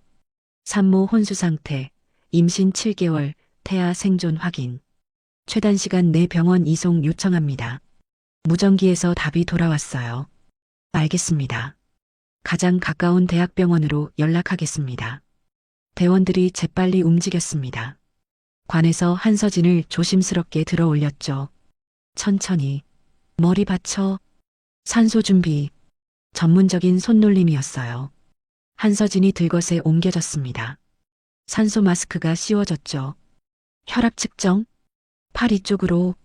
산모 혼수 상태, 임신 7개월, 태아 생존 확인. 최단 시간 내 병원 이송 요청합니다. 무전기에서 답이 돌아왔어요. 알겠습니다. 가장 가까운 대학병원으로 연락하겠습니다. 대원들이 재빨리 움직였습니다. 관에서 한서진을 조심스럽게 들어 올렸죠. 천천히. 머리 받쳐. 산소 준비. 전문적인 손놀림이었어요. 한서진이 들것에 옮겨졌습니다. 산소 마스크가 씌워졌죠. 혈압 측정. 팔 이쪽으로.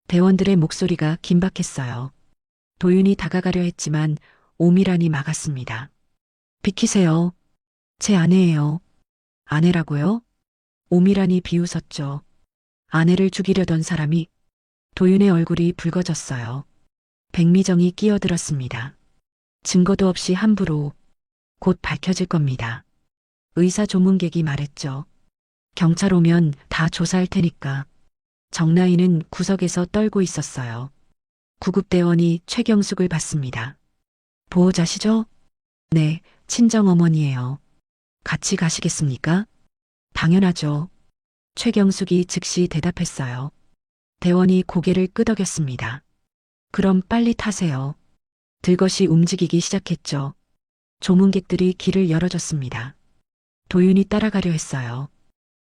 대원들의 목소리가 긴박했어요. 도윤이 다가가려 했지만 오미란이 막았습니다. 비키세요. 제 아내예요. 아내라고요? 오미란이 비웃었죠. 아내를 죽이려던 사람이. 도윤의 얼굴이 붉어졌어요. 백미정이 끼어들었습니다. 증거도 없이 함부로. 곧 밝혀질 겁니다. 의사 조문객이 말했죠. 경찰 오면 다 조사할 테니까. 정나이는 구석에서 떨고 있었어요. 구급대원이 최경숙을 봤습니다. 보호자시죠? 네, 친정어머니예요. 같이 가시겠습니까? 당연하죠. 최경숙이 즉시 대답했어요. 대원이 고개를 끄덕였습니다. 그럼 빨리 타세요. 들것이 움직이기 시작했죠. 조문객들이 길을 열어줬습니다. 도윤이 따라가려 했어요.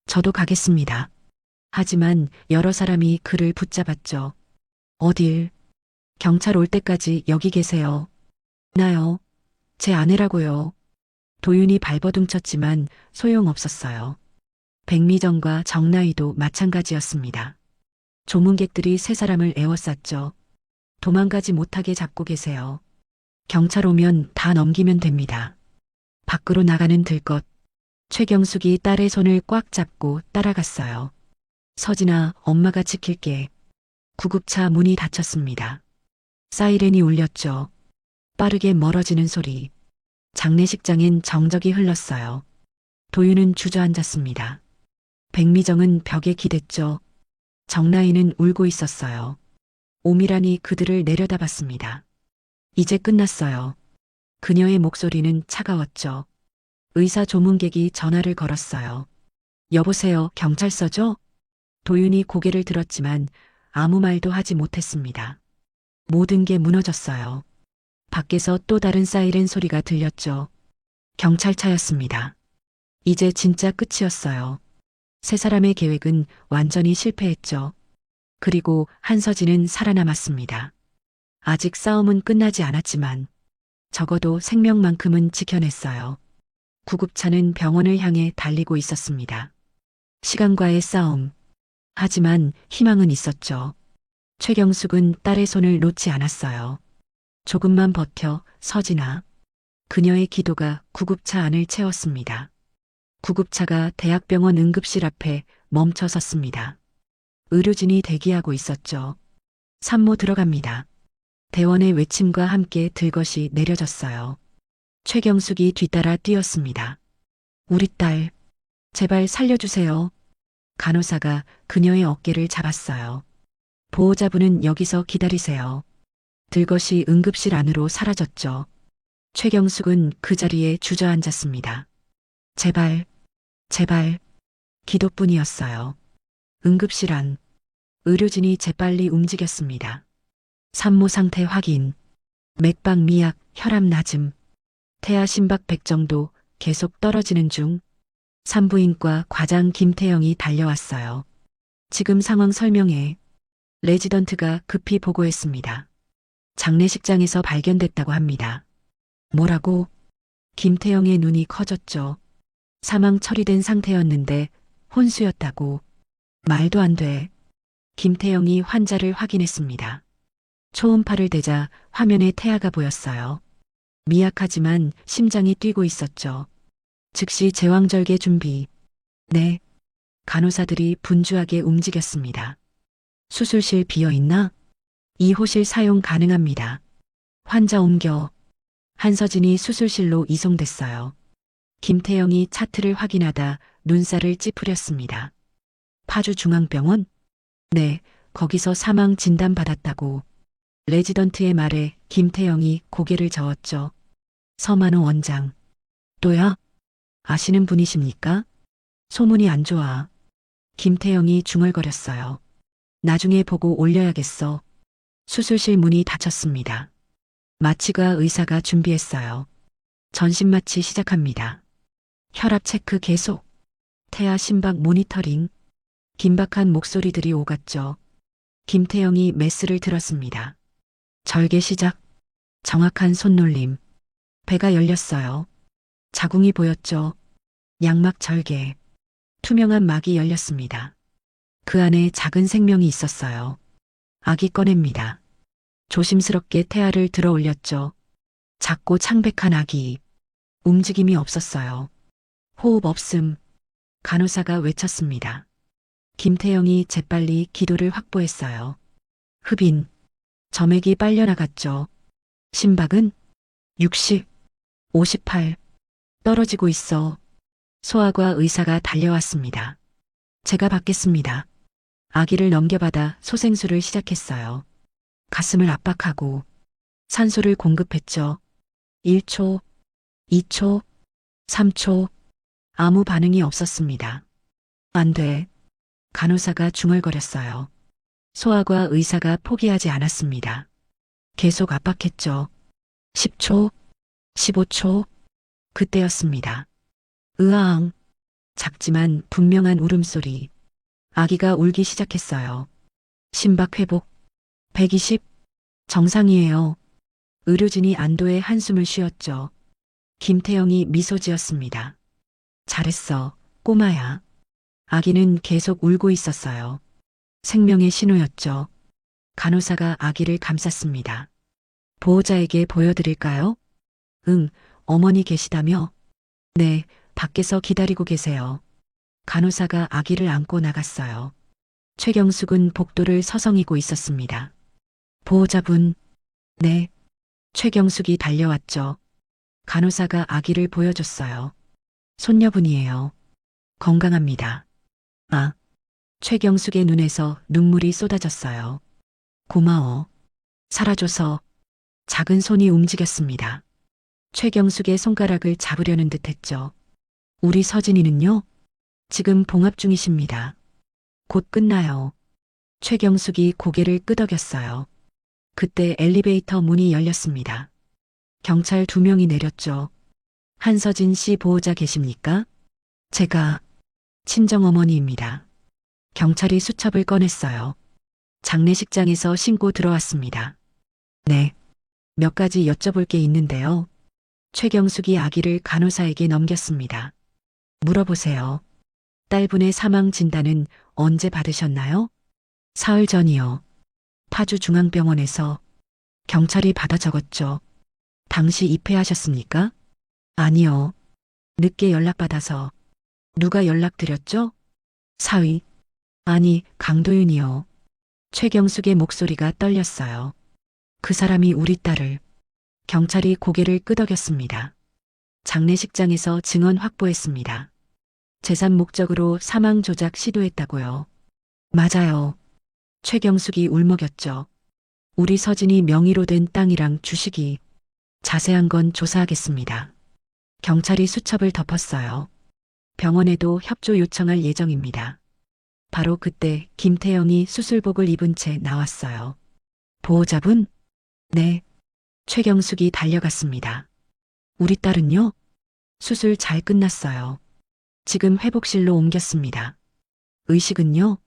저도 가겠습니다. 하지만 여러 사람이 그를 붙잡았죠. 어딜? 경찰 올 때까지 여기 계세요. 나요. 제 아내라고요. 도윤이 발버둥쳤지만 소용없었어요. 백미정과 정나이도 마찬가지였습니다. 조문객들이 세 사람을 에워쌌죠. 도망가지 못하게 잡고 계세요. 경찰 오면 다 넘기면 됩니다. 밖으로 나가는 들것. 최경숙이 딸의 손을 꽉 잡고 따라갔어요. 서진아, 엄마가 지킬게. 구급차 문이 닫혔습니다. 사이렌이 울렸죠. 빠르게 멀어지는 소리. 장례식장엔 정적이 흘렀어요. 도윤은 주저앉았습니다. 백미정은 벽에 기댔죠. 정나이는 울고 있었어요. 오미란이 그들을 내려다봤습니다. 이제 끝났어요. 그녀의 목소리는 차가웠죠. 의사 조문객이 전화를 걸었어요. 여보세요, 경찰서죠? 도윤이 고개를 들었지만 아무 말도 하지 못했습니다. 모든 게 무너졌어요. 밖에서 또 다른 사이렌 소리가 들렸죠. 경찰차였습니다. 이제 진짜 끝이었어요. 세 사람의 계획은 완전히 실패했죠. 그리고 한서진은 살아남았습니다. 아직 싸움은 끝나지 않았지만 적어도 생명만큼은 지켜냈어요. 구급차는 병원을 향해 달리고 있었습니다. 시간과의 싸움. 하지만 희망은 있었죠. 최경숙은 딸의 손을 놓지 않았어요. 조금만 버텨, 서진아. 그녀의 기도가 구급차 안을 채웠습니다. 구급차가 대학병원 응급실 앞에 멈춰 섰습니다. 의료진이 대기하고 있었죠. 산모 들어갑니다. 대원의 외침과 함께 들것이 내려졌어요. 최경숙이 뒤따라 뛰었습니다. 우리 딸, 제발 살려주세요. 간호사가 그녀의 어깨를 잡았어요. 보호자분은 여기서 기다리세요. 들것이 응급실 안으로 사라졌죠. 최경숙은 그 자리에 주저앉았습니다. 제발, 제발, 기도뿐이었어요. 응급실 안, 의료진이 재빨리 움직였습니다. 산모 상태 확인, 맥박 미약, 혈압 낮음, 태아 심박 100 정도 계속 떨어지는 중. 산부인과 과장 김태영이 달려왔어요. 지금 상황 설명해. 레지던트가 급히 보고했습니다. 장례식장에서 발견됐다고 합니다. 뭐라고? 김태영의 눈이 커졌죠. 사망 처리된 상태였는데 혼수였다고. 말도 안 돼. 김태영이 환자를 확인했습니다. 초음파를 대자 화면에 태아가 보였어요. 미약하지만 심장이 뛰고 있었죠. 즉시 제왕절개 준비. 네. 간호사들이 분주하게 움직였습니다. 수술실 비어 있나? 2호실 사용 가능합니다. 환자 옮겨. 한서진이 수술실로 이송됐어요. 김태영이 차트를 확인하다 눈살을 찌푸렸습니다. 파주중앙병원? 네, 거기서 사망 진단받았다고. 레지던트의 말에 김태영이 고개를 저었죠. 서만호 원장. 또야? 아시는 분이십니까? 소문이 안 좋아. 김태영이 중얼거렸어요. 나중에 보고 올려야겠어. 수술실 문이 닫혔습니다. 마취가 의사가 준비했어요. 전신 마취 시작합니다. 혈압 체크 계속. 태아 심박 모니터링. 긴박한 목소리들이 오갔죠. 김태영이 메스를 들었습니다. 절개 시작. 정확한 손놀림. 배가 열렸어요. 자궁이 보였죠. 양막 절개. 투명한 막이 열렸습니다. 그 안에 작은 생명이 있었어요. 아기 꺼냅니다. 조심스럽게 태아를 들어 올렸죠. 작고 창백한 아기. 움직임이 없었어요. 호흡 없음. 간호사가 외쳤습니다. 김태영이 재빨리 기도를 확보했어요. 흡인. 점액이 빨려나갔죠. 심박은 60, 58. 떨어지고 있어. 소아과 의사가 달려왔습니다. 제가 받겠습니다. 아기를 넘겨받아 소생술을 시작했어요. 가슴을 압박하고 산소를 공급했죠. 1초, 2초, 3초. 아무 반응이 없었습니다. 안 돼. 간호사가 중얼거렸어요. 소아과 의사가 포기하지 않았습니다. 계속 압박했죠. 10초, 15초. 그때였습니다. 으아앙. 작지만 분명한 울음소리. 아기가 울기 시작했어요. 심박 회복. 120. 정상이에요. 의료진이 안도의 한숨을 쉬었죠. 김태영이 미소 지었습니다. 잘했어, 꼬마야. 아기는 계속 울고 있었어요. 생명의 신호였죠. 간호사가 아기를 감쌌습니다. 보호자에게 보여드릴까요? 응, 어머니 계시다며? 네, 밖에서 기다리고 계세요. 간호사가 아기를 안고 나갔어요. 최경숙은 복도를 서성이고 있었습니다. 보호자분. 네. 최경숙이 달려왔죠. 간호사가 아기를 보여줬어요. 손녀분이에요. 건강합니다. 아. 최경숙의 눈에서 눈물이 쏟아졌어요. 고마워. 살아줘서. 작은 손이 움직였습니다. 최경숙의 손가락을 잡으려는 듯 했죠. 우리 서진이는요? 지금 봉합 중이십니다. 곧 끝나요. 최경숙이 고개를 끄덕였어요. 그때 엘리베이터 문이 열렸습니다. 경찰 2명이 내렸죠. 한서진 씨 보호자 계십니까? 제가 친정어머니입니다. 경찰이 수첩을 꺼냈어요. 장례식장에서 신고 들어왔습니다. 네. 몇 가지 여쭤볼 게 있는데요. 최경숙이 아기를 간호사에게 넘겼습니다. 물어보세요. 딸분의 사망 진단은 언제 받으셨나요? 사흘 전이요. 파주중앙병원에서. 경찰이 받아 적었죠. 당시 입회하셨습니까? 아니요. 늦게 연락받아서. 누가 연락드렸죠? 사위. 아니, 강도윤이요. 최경숙의 목소리가 떨렸어요. 그 사람이 우리 딸을. 경찰이 고개를 끄덕였습니다. 장례식장에서 증언 확보했습니다. 재산 목적으로 사망 조작 시도했다고요. 맞아요. 최경숙이 울먹였죠. 우리 서진이 명의로 된 땅이랑 주식이. 자세한 건 조사하겠습니다. 경찰이 수첩을 덮었어요. 병원에도 협조 요청할 예정입니다. 바로 그때 김태영이 수술복을 입은 채 나왔어요. 보호자분? 네. 최경숙이 달려갔습니다. 우리 딸은요? 수술 잘 끝났어요. 지금 회복실로 옮겼습니다. 의식은요?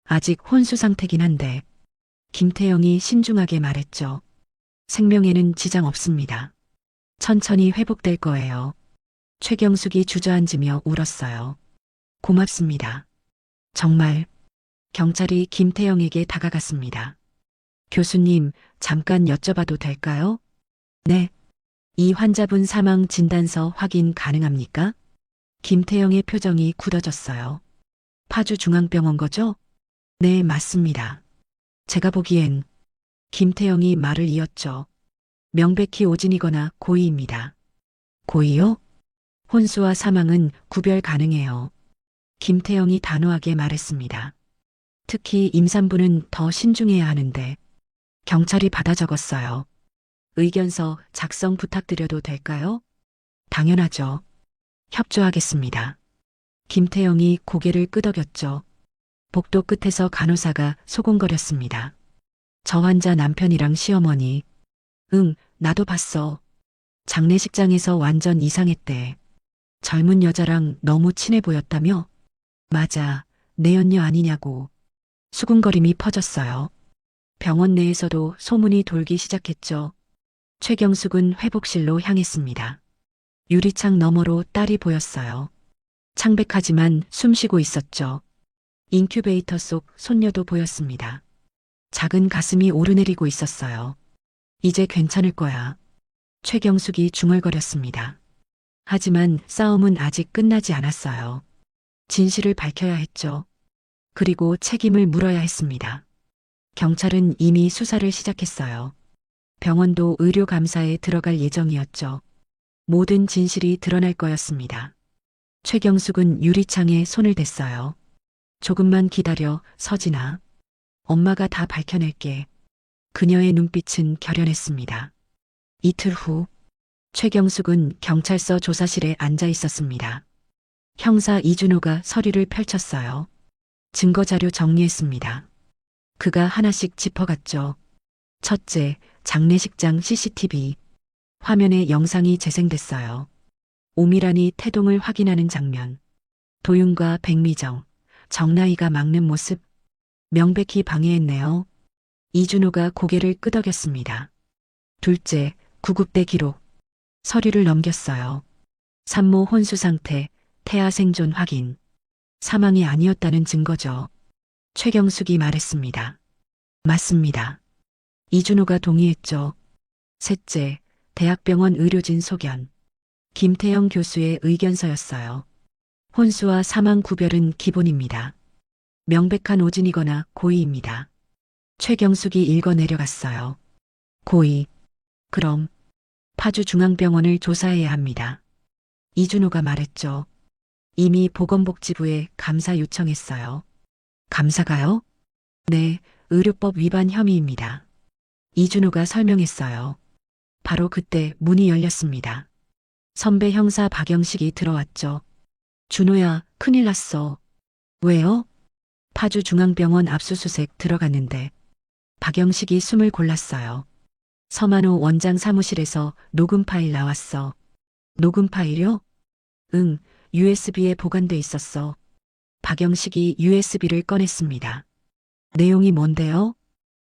아직 혼수 상태긴 한데. 김태영이 신중하게 말했죠. 생명에는 지장 없습니다. 천천히 회복될 거예요. 최경숙이 주저앉으며 울었어요. 고맙습니다. 정말. 경찰이 김태영에게 다가갔습니다. 교수님, 잠깐 여쭤봐도 될까요? 네. 이 환자분 사망 진단서 확인 가능합니까? 김태영의 표정이 굳어졌어요. 파주중앙병원 거죠? 네, 맞습니다. 제가 보기엔 김태영이 말을 이었죠. 명백히 오진이거나 고의입니다. 고의요? 혼수와 사망은 구별 가능해요. 김태영이 단호하게 말했습니다. 특히 임산부는 더 신중해야 하는데 경찰이 받아 적었어요. 의견서 작성 부탁드려도 될까요? 당연하죠. 협조하겠습니다. 김태영이 고개를 끄덕였죠. 복도 끝에서 간호사가 소곤거렸습니다. 저 환자 남편이랑 시어머니. 응, 나도 봤어. 장례식장에서 완전 이상했대. 젊은 여자랑 너무 친해 보였다며? 맞아, 내 연녀 아니냐고. 수군거림이 퍼졌어요. 병원 내에서도 소문이 돌기 시작했죠. 최경숙은 회복실로 향했습니다. 유리창 너머로 딸이 보였어요. 창백하지만 숨쉬고 있었죠. 인큐베이터 속 손녀도 보였습니다. 작은 가슴이 오르내리고 있었어요. 이제 괜찮을 거야. 최경숙이 중얼거렸습니다. 하지만 싸움은 아직 끝나지 않았어요. 진실을 밝혀야 했죠. 그리고 책임을 물어야 했습니다. 경찰은 이미 수사를 시작했어요. 병원도 의료감사에 들어갈 예정이었죠. 모든 진실이 드러날 거였습니다. 최경숙은 유리창에 손을 댔어요. 조금만 기다려, 서진아. 엄마가 다 밝혀낼게. 그녀의 눈빛은 결연했습니다. 이틀 후, 최경숙은 경찰서 조사실에 앉아 있었습니다. 형사 이준호가 서류를 펼쳤어요. 증거자료 정리했습니다. 그가 하나씩 짚어갔죠. 첫째, 장례식장 CCTV. 화면에 영상이 재생됐어요. 오미란이 태동을 확인하는 장면. 도윤과 백미정, 정나이가 막는 모습. 명백히 방해했네요. 이준호가 고개를 끄덕였습니다. 둘째, 구급대 기록. 서류를 넘겼어요. 산모 혼수 상태, 태아 생존 확인. 사망이 아니었다는 증거죠. 최경숙이 말했습니다. 맞습니다. 이준호가 동의했죠. 셋째, 대학병원 의료진 소견. 김태영 교수의 의견서였어요. 혼수와 사망 구별은 기본입니다. 명백한 오진이거나 고의입니다. 최경숙이 읽어 내려갔어요. 고의. 그럼 파주중앙병원을 조사해야 합니다. 이준호가 말했죠. 이미 보건복지부에 감사 요청했어요. 감사가요? 네, 의료법 위반 혐의입니다. 이준호가 설명했어요. 바로 그때 문이 열렸습니다. 선배 형사 박영식이 들어왔죠. 준호야, 큰일 났어. 왜요? 파주중앙병원 압수수색 들어갔는데 박영식이 숨을 골랐어요. 서만호 원장 사무실에서 녹음 파일 나왔어. 녹음 파일요? 응, USB에 보관돼 있었어. 박영식이 USB를 꺼냈습니다. 내용이 뭔데요?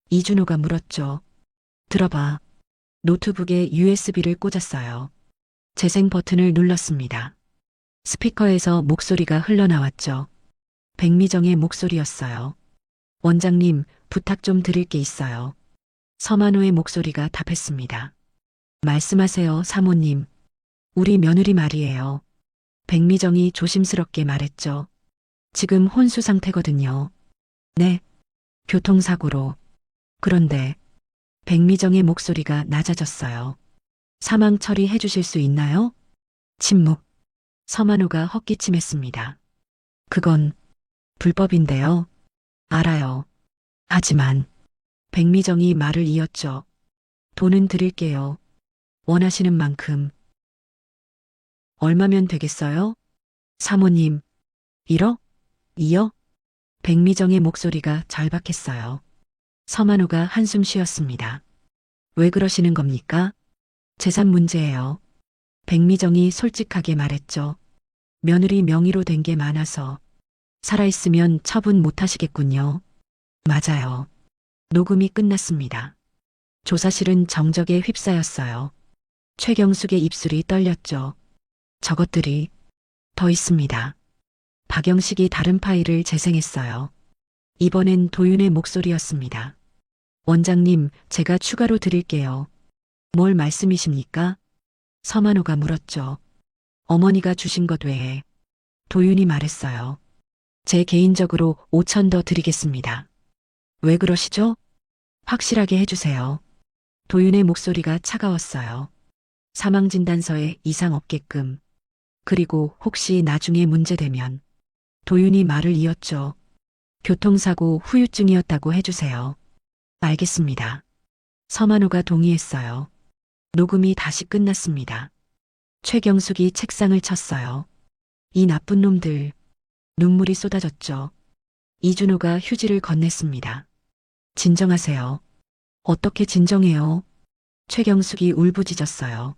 이준호가 물었죠. 들어봐. 노트북에 USB를 꽂았어요. 재생 버튼을 눌렀습니다. 스피커에서 목소리가 흘러나왔죠. 백미정의 목소리였어요. 원장님, 부탁 좀 드릴 게 있어요. 서만호의 목소리가 답했습니다. 말씀하세요, 사모님. 우리 며느리 말이에요. 백미정이 조심스럽게 말했죠. 지금 혼수 상태거든요. 네. 교통사고로. 그런데 백미정의 목소리가 낮아졌어요. 사망 처리해 주실 수 있나요? 침묵. 서만호가 헛기침했습니다. 그건 불법인데요. 알아요. 하지만 백미정이 말을 이었죠. 돈은 드릴게요. 원하시는 만큼. 얼마면 되겠어요? 사모님. 1억? 2억? 백미정의 목소리가 절박했어요. 서만호가 한숨 쉬었습니다. 왜 그러시는 겁니까? 재산 문제예요. 백미정이 솔직하게 말했죠. 며느리 명의로 된 게 많아서 살아있으면 처분 못 하시겠군요. 맞아요. 녹음이 끝났습니다. 조사실은 정적에 휩싸였어요. 최경숙의 입술이 떨렸죠. 저것들이 더 있습니다. 박영식이 다른 파일을 재생했어요. 이번엔 도윤의 목소리였습니다. 원장님, 제가 추가로 드릴게요. 뭘 말씀이십니까? 서만호가 물었죠. 어머니가 주신 것 외에. 도윤이 말했어요. 제 개인적으로 5천 더 드리겠습니다. 왜 그러시죠? 확실하게 해주세요. 도윤의 목소리가 차가웠어요. 사망진단서에 이상 없게끔. 그리고 혹시 나중에 문제되면. 도윤이 말을 이었죠. 교통사고 후유증이었다고 해주세요. 알겠습니다. 서만호가 동의했어요. 녹음이 다시 끝났습니다. 최경숙이 책상을 쳤어요. 이 나쁜 놈들. 눈물이 쏟아졌죠. 이준호가 휴지를 건넸습니다. 진정하세요. 어떻게 진정해요? 최경숙이 울부짖었어요.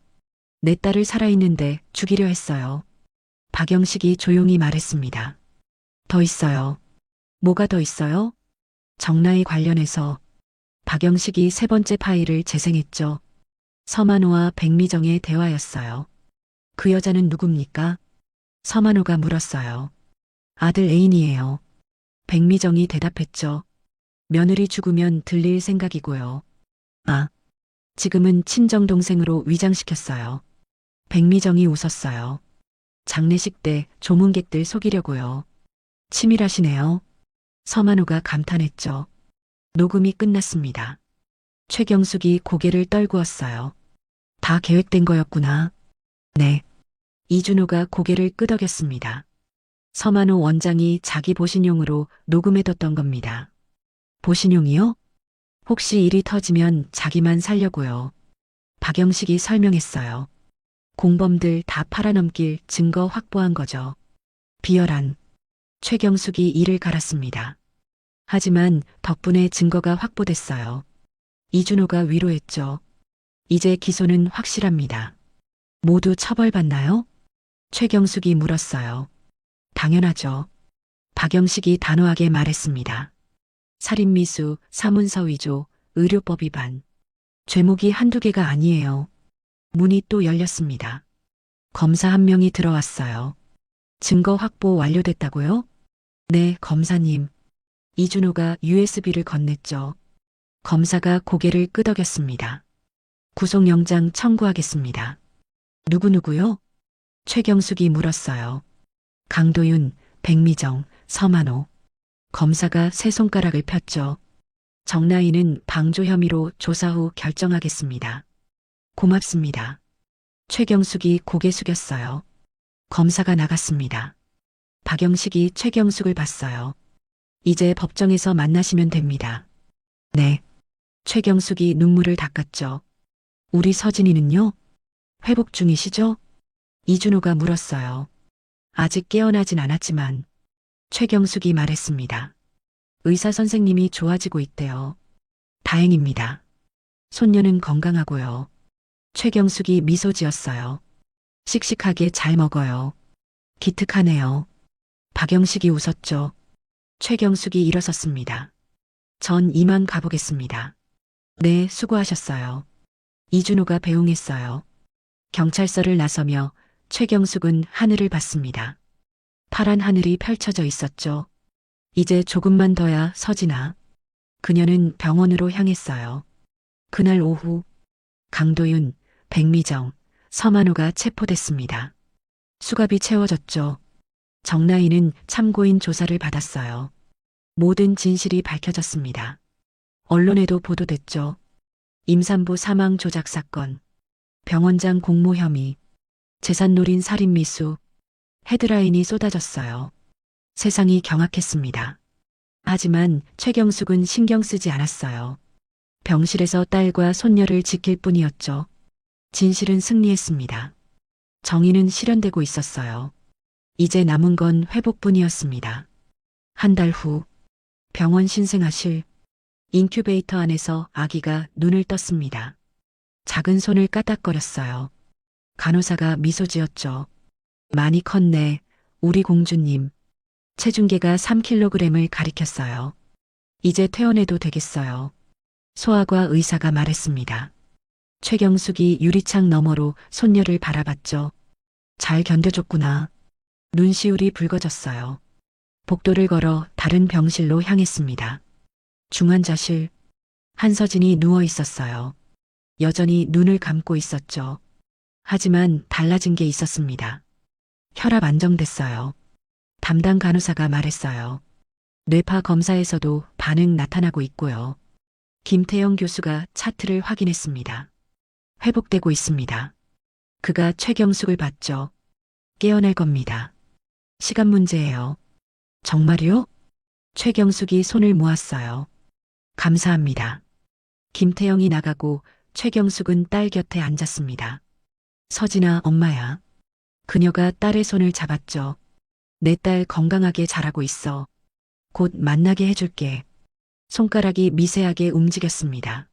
내 딸을 살아있는데 죽이려 했어요. 박영식이 조용히 말했습니다. 더 있어요. 뭐가 더 있어요? 정나에 관련해서 박영식이 세 번째 파일을 재생했죠. 서만호와 백미정의 대화였어요. 그 여자는 누굽니까? 서만호가 물었어요. 아들 애인이에요. 백미정이 대답했죠. 며느리 죽으면 들릴 생각이고요. 아, 지금은 친정동생으로 위장시켰어요. 백미정이 웃었어요. 장례식 때 조문객들 속이려고요. 치밀하시네요. 서만호가 감탄했죠. 녹음이 끝났습니다. 최경숙이 고개를 떨구었어요. 다 계획된 거였구나. 네. 이준호가 고개를 끄덕였습니다. 서만호 원장이 자기 보신용으로 녹음해뒀던 겁니다. 보신용이요? 혹시 일이 터지면 자기만 살려고요. 박영식이 설명했어요. 공범들 다 팔아넘길 증거 확보한 거죠. 비열한. 최경숙이 이를 갈았습니다. 하지만 덕분에 증거가 확보됐어요. 이준호가 위로했죠. 이제 기소는 확실합니다. 모두 처벌받나요? 최경숙이 물었어요. 당연하죠. 박영식이 단호하게 말했습니다. 살인미수, 사문서 위조, 의료법 위반. 죄목이 한두 개가 아니에요. 문이 또 열렸습니다. 검사 한 명이 들어왔어요. 증거 확보 완료됐다고요? 네, 검사님. 이준호가 USB를 건넸죠. 검사가 고개를 끄덕였습니다. 구속영장 청구하겠습니다. 누구누구요? 최경숙이 물었어요. 강도윤, 백미정, 서만호. 검사가 세 손가락을 폈죠. 정나이는 방조 혐의로 조사 후 결정하겠습니다. 고맙습니다. 최경숙이 고개 숙였어요. 검사가 나갔습니다. 박영식이 최경숙을 봤어요. 이제 법정에서 만나시면 됩니다. 네. 최경숙이 눈물을 닦았죠. 우리 서진이는요? 회복 중이시죠? 이준호가 물었어요. 아직 깨어나진 않았지만 최경숙이 말했습니다. 의사 선생님이 좋아지고 있대요. 다행입니다. 손녀는 건강하고요. 최경숙이 미소 지었어요. 씩씩하게 잘 먹어요. 기특하네요. 박영식이 웃었죠. 최경숙이 일어섰습니다. 전 이만 가보겠습니다. 네, 수고하셨어요. 이준호가 배웅했어요. 경찰서를 나서며 최경숙은 하늘을 봤습니다. 파란 하늘이 펼쳐져 있었죠. 이제 조금만 더야 서진아. 그녀는 병원으로 향했어요. 그날 오후 강도윤, 백미정, 서만호가 체포됐습니다. 수갑이 채워졌죠. 정나이는 참고인 조사를 받았어요. 모든 진실이 밝혀졌습니다. 언론에도 보도됐죠. 임산부 사망 조작 사건, 병원장 공모 혐의, 재산 노린 살인 미수, 헤드라인이 쏟아졌어요. 세상이 경악했습니다. 하지만 최경숙은 신경 쓰지 않았어요. 병실에서 딸과 손녀를 지킬 뿐이었죠. 진실은 승리했습니다. 정의는 실현되고 있었어요. 이제 남은 건 회복뿐이었습니다. 한 달 후, 병원 신생아실, 인큐베이터 안에서 아기가 눈을 떴습니다. 작은 손을 까딱거렸어요. 간호사가 미소 지었죠. 많이 컸네, 우리 공주님. 체중계가 3kg을 가리켰어요. 이제 퇴원해도 되겠어요. 소아과 의사가 말했습니다. 최경숙이 유리창 너머로 손녀를 바라봤죠. 잘 견뎌줬구나. 눈시울이 붉어졌어요. 복도를 걸어 다른 병실로 향했습니다. 중환자실. 한서진이 누워 있었어요. 여전히 눈을 감고 있었죠. 하지만 달라진 게 있었습니다. 혈압 안정됐어요. 담당 간호사가 말했어요. 뇌파 검사에서도 반응 나타나고 있고요. 김태영 교수가 차트를 확인했습니다. 회복되고 있습니다. 그가 최경숙을 봤죠. 깨어날 겁니다. 시간 문제예요. 정말요? 최경숙이 손을 모았어요. 감사합니다. 김태영이 나가고 최경숙은 딸 곁에 앉았습니다. 서진아, 엄마야. 그녀가 딸의 손을 잡았죠. 내 딸 건강하게 자라고 있어. 곧 만나게 해줄게. 손가락이 미세하게 움직였습니다.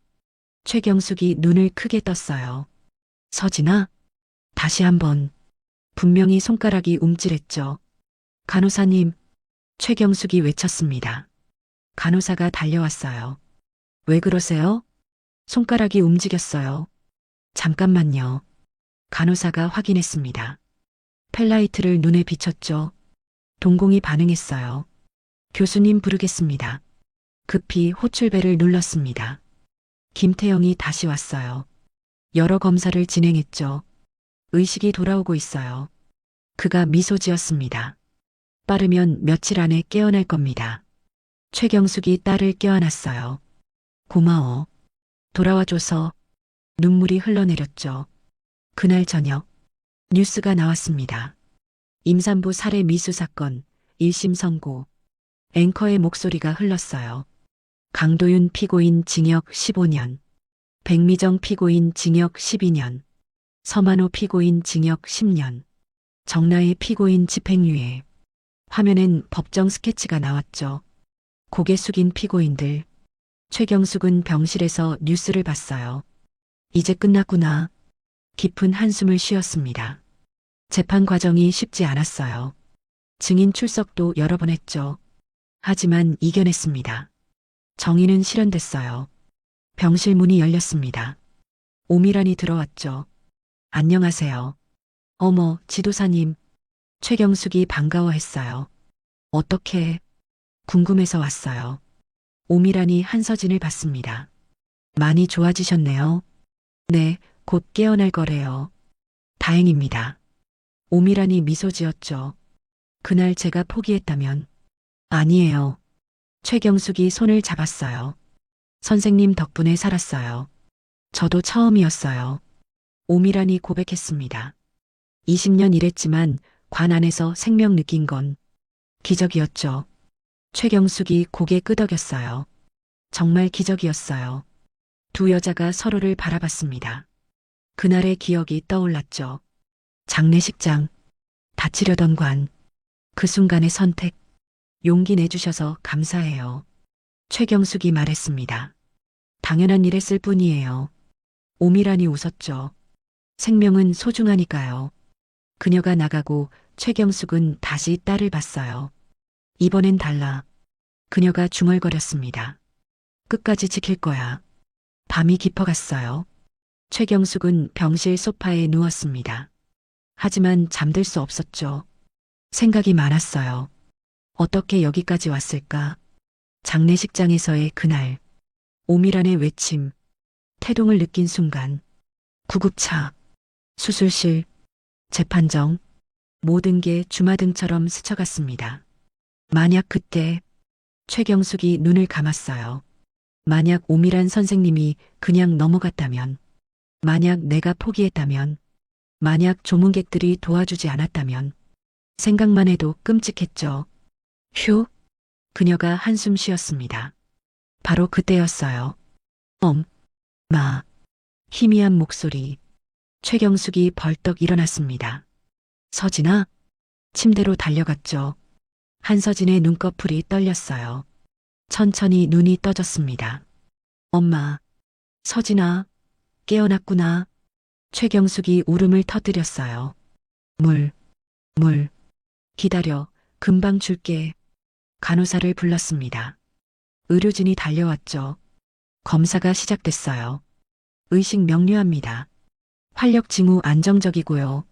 최경숙이 눈을 크게 떴어요. 서진아? 다시 한번. 분명히 손가락이 움찔했죠. 간호사님, 최경숙이 외쳤습니다. 간호사가 달려왔어요. 왜 그러세요? 손가락이 움직였어요. 잠깐만요. 간호사가 확인했습니다. 펠라이트를 눈에 비췄죠. 동공이 반응했어요. 교수님 부르겠습니다. 급히 호출벨을 눌렀습니다. 김태영이 다시 왔어요. 여러 검사를 진행했죠. 의식이 돌아오고 있어요. 그가 미소 지었습니다. 빠르면 며칠 안에 깨어날 겁니다. 최경숙이 딸을 껴안았어요. 고마워. 돌아와줘서. 눈물이 흘러내렸죠. 그날 저녁 뉴스가 나왔습니다. 임산부 살해 미수 사건 1심 선고. 앵커의 목소리가 흘렀어요. 강도윤 피고인 징역 15년. 백미정 피고인 징역 12년. 서만호 피고인 징역 10년. 정나의 피고인 집행유예. 화면엔 법정 스케치가 나왔죠. 고개 숙인 피고인들. 최경숙은 병실에서 뉴스를 봤어요. 이제 끝났구나. 깊은 한숨을 쉬었습니다. 재판 과정이 쉽지 않았어요. 증인 출석도 여러 번 했죠. 하지만 이겨냈습니다. 정의는 실현됐어요. 병실 문이 열렸습니다. 오미란이 들어왔죠. 안녕하세요. 어머, 지도사님. 최경숙이 반가워했어요. 어떻게? 궁금해서 왔어요. 오미란이 한서진을 봤습니다. 많이 좋아지셨네요. 네, 곧 깨어날 거래요. 다행입니다. 오미란이 미소 지었죠. 그날 제가 포기했다면. 아니에요. 최경숙이 손을 잡았어요. 선생님 덕분에 살았어요. 저도 처음이었어요. 오미란이 고백했습니다. 20년 일했지만 관 안에서 생명 느낀 건 기적이었죠. 최경숙이 고개 끄덕였어요. 정말 기적이었어요. 두 여자가 서로를 바라봤습니다. 그날의 기억이 떠올랐죠. 장례식장, 다치려던 관, 그 순간의 선택, 용기 내주셔서 감사해요. 최경숙이 말했습니다. 당연한 일 했을 뿐이에요. 오미란이 웃었죠. 생명은 소중하니까요. 그녀가 나가고 최경숙은 다시 딸을 봤어요. 이번엔 달라. 그녀가 중얼거렸습니다. 끝까지 지킬 거야. 밤이 깊어갔어요. 최경숙은 병실 소파에 누웠습니다. 하지만 잠들 수 없었죠. 생각이 많았어요. 어떻게 여기까지 왔을까? 장례식장에서의 그날, 오미란의 외침, 태동을 느낀 순간, 구급차, 수술실, 재판정, 모든 게 주마등처럼 스쳐갔습니다. 만약 그때 최경숙이 눈을 감았어요. 만약 오미란 선생님이 그냥 넘어갔다면, 만약 내가 포기했다면, 만약 조문객들이 도와주지 않았다면, 생각만 해도 끔찍했죠. 휴, 그녀가 한숨 쉬었습니다. 바로 그때였어요. 마, 희미한 목소리. 최경숙이 벌떡 일어났습니다. 서진아? 침대로 달려갔죠. 한서진의 눈꺼풀이 떨렸어요. 천천히 눈이 떠졌습니다. 엄마, 서진아, 깨어났구나. 최경숙이 울음을 터뜨렸어요. 물, 기다려, 금방 줄게. 간호사를 불렀습니다. 의료진이 달려왔죠. 검사가 시작됐어요. 의식 명료합니다. 활력 징후 안정적이고요.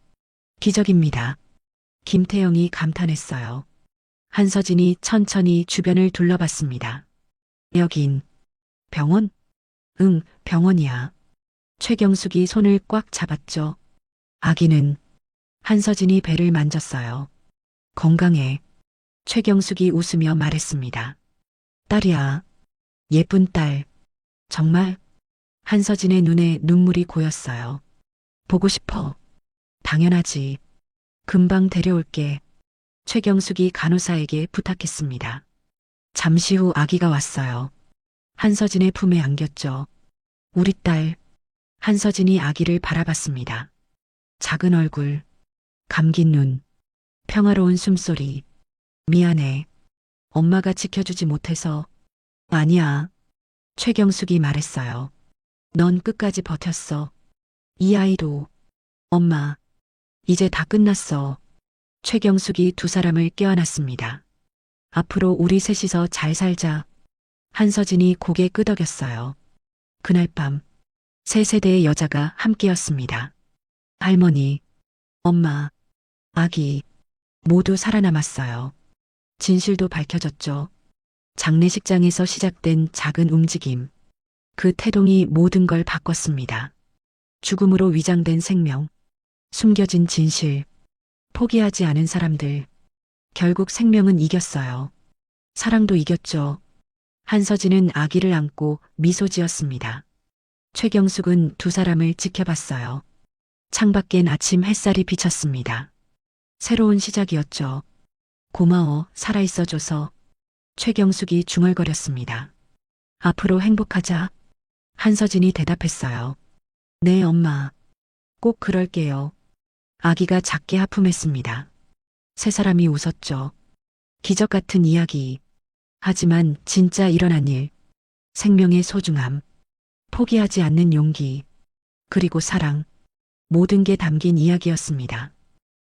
기적입니다. 김태영이 감탄했어요. 한서진이 천천히 주변을 둘러봤습니다. 여긴 병원? 응, 병원이야. 최경숙이 손을 꽉 잡았죠. 아기는 한서진이 배를 만졌어요. 건강해. 최경숙이 웃으며 말했습니다. 딸이야. 예쁜 딸. 정말? 한서진의 눈에 눈물이 고였어요. 보고 싶어. 당연하지. 금방 데려올게. 최경숙이 간호사에게 부탁했습니다. 잠시 후 아기가 왔어요. 한서진의 품에 안겼죠. 우리 딸. 한서진이 아기를 바라봤습니다. 작은 얼굴, 감긴 눈, 평화로운 숨소리. 미안해. 엄마가 지켜주지 못해서. 아니야. 최경숙이 말했어요. 넌 끝까지 버텼어. 이 아이도. 엄마. 이제 다 끝났어. 최경숙이 두 사람을 껴안았습니다. 앞으로 우리 셋이서 잘 살자. 한서진이 고개 끄덕였어요. 그날 밤, 세 세대의 여자가 함께였습니다. 할머니, 엄마, 아기, 모두 살아남았어요. 진실도 밝혀졌죠. 장례식장에서 시작된 작은 움직임. 그 태동이 모든 걸 바꿨습니다. 죽음으로 위장된 생명, 숨겨진 진실, 포기하지 않은 사람들. 결국 생명은 이겼어요. 사랑도 이겼죠. 한서진은 아기를 안고 미소 지었습니다. 최경숙은 두 사람을 지켜봤어요. 창밖엔 아침 햇살이 비쳤습니다. 새로운 시작이었죠. 고마워, 살아있어줘서. 최경숙이 중얼거렸습니다. 앞으로 행복하자. 한서진이 대답했어요. 네, 엄마. 꼭 그럴게요. 아기가 작게 하품했습니다. 세 사람이 웃었죠. 기적 같은 이야기. 하지만 진짜 일어난 일. 생명의 소중함. 포기하지 않는 용기. 그리고 사랑. 모든 게 담긴 이야기였습니다.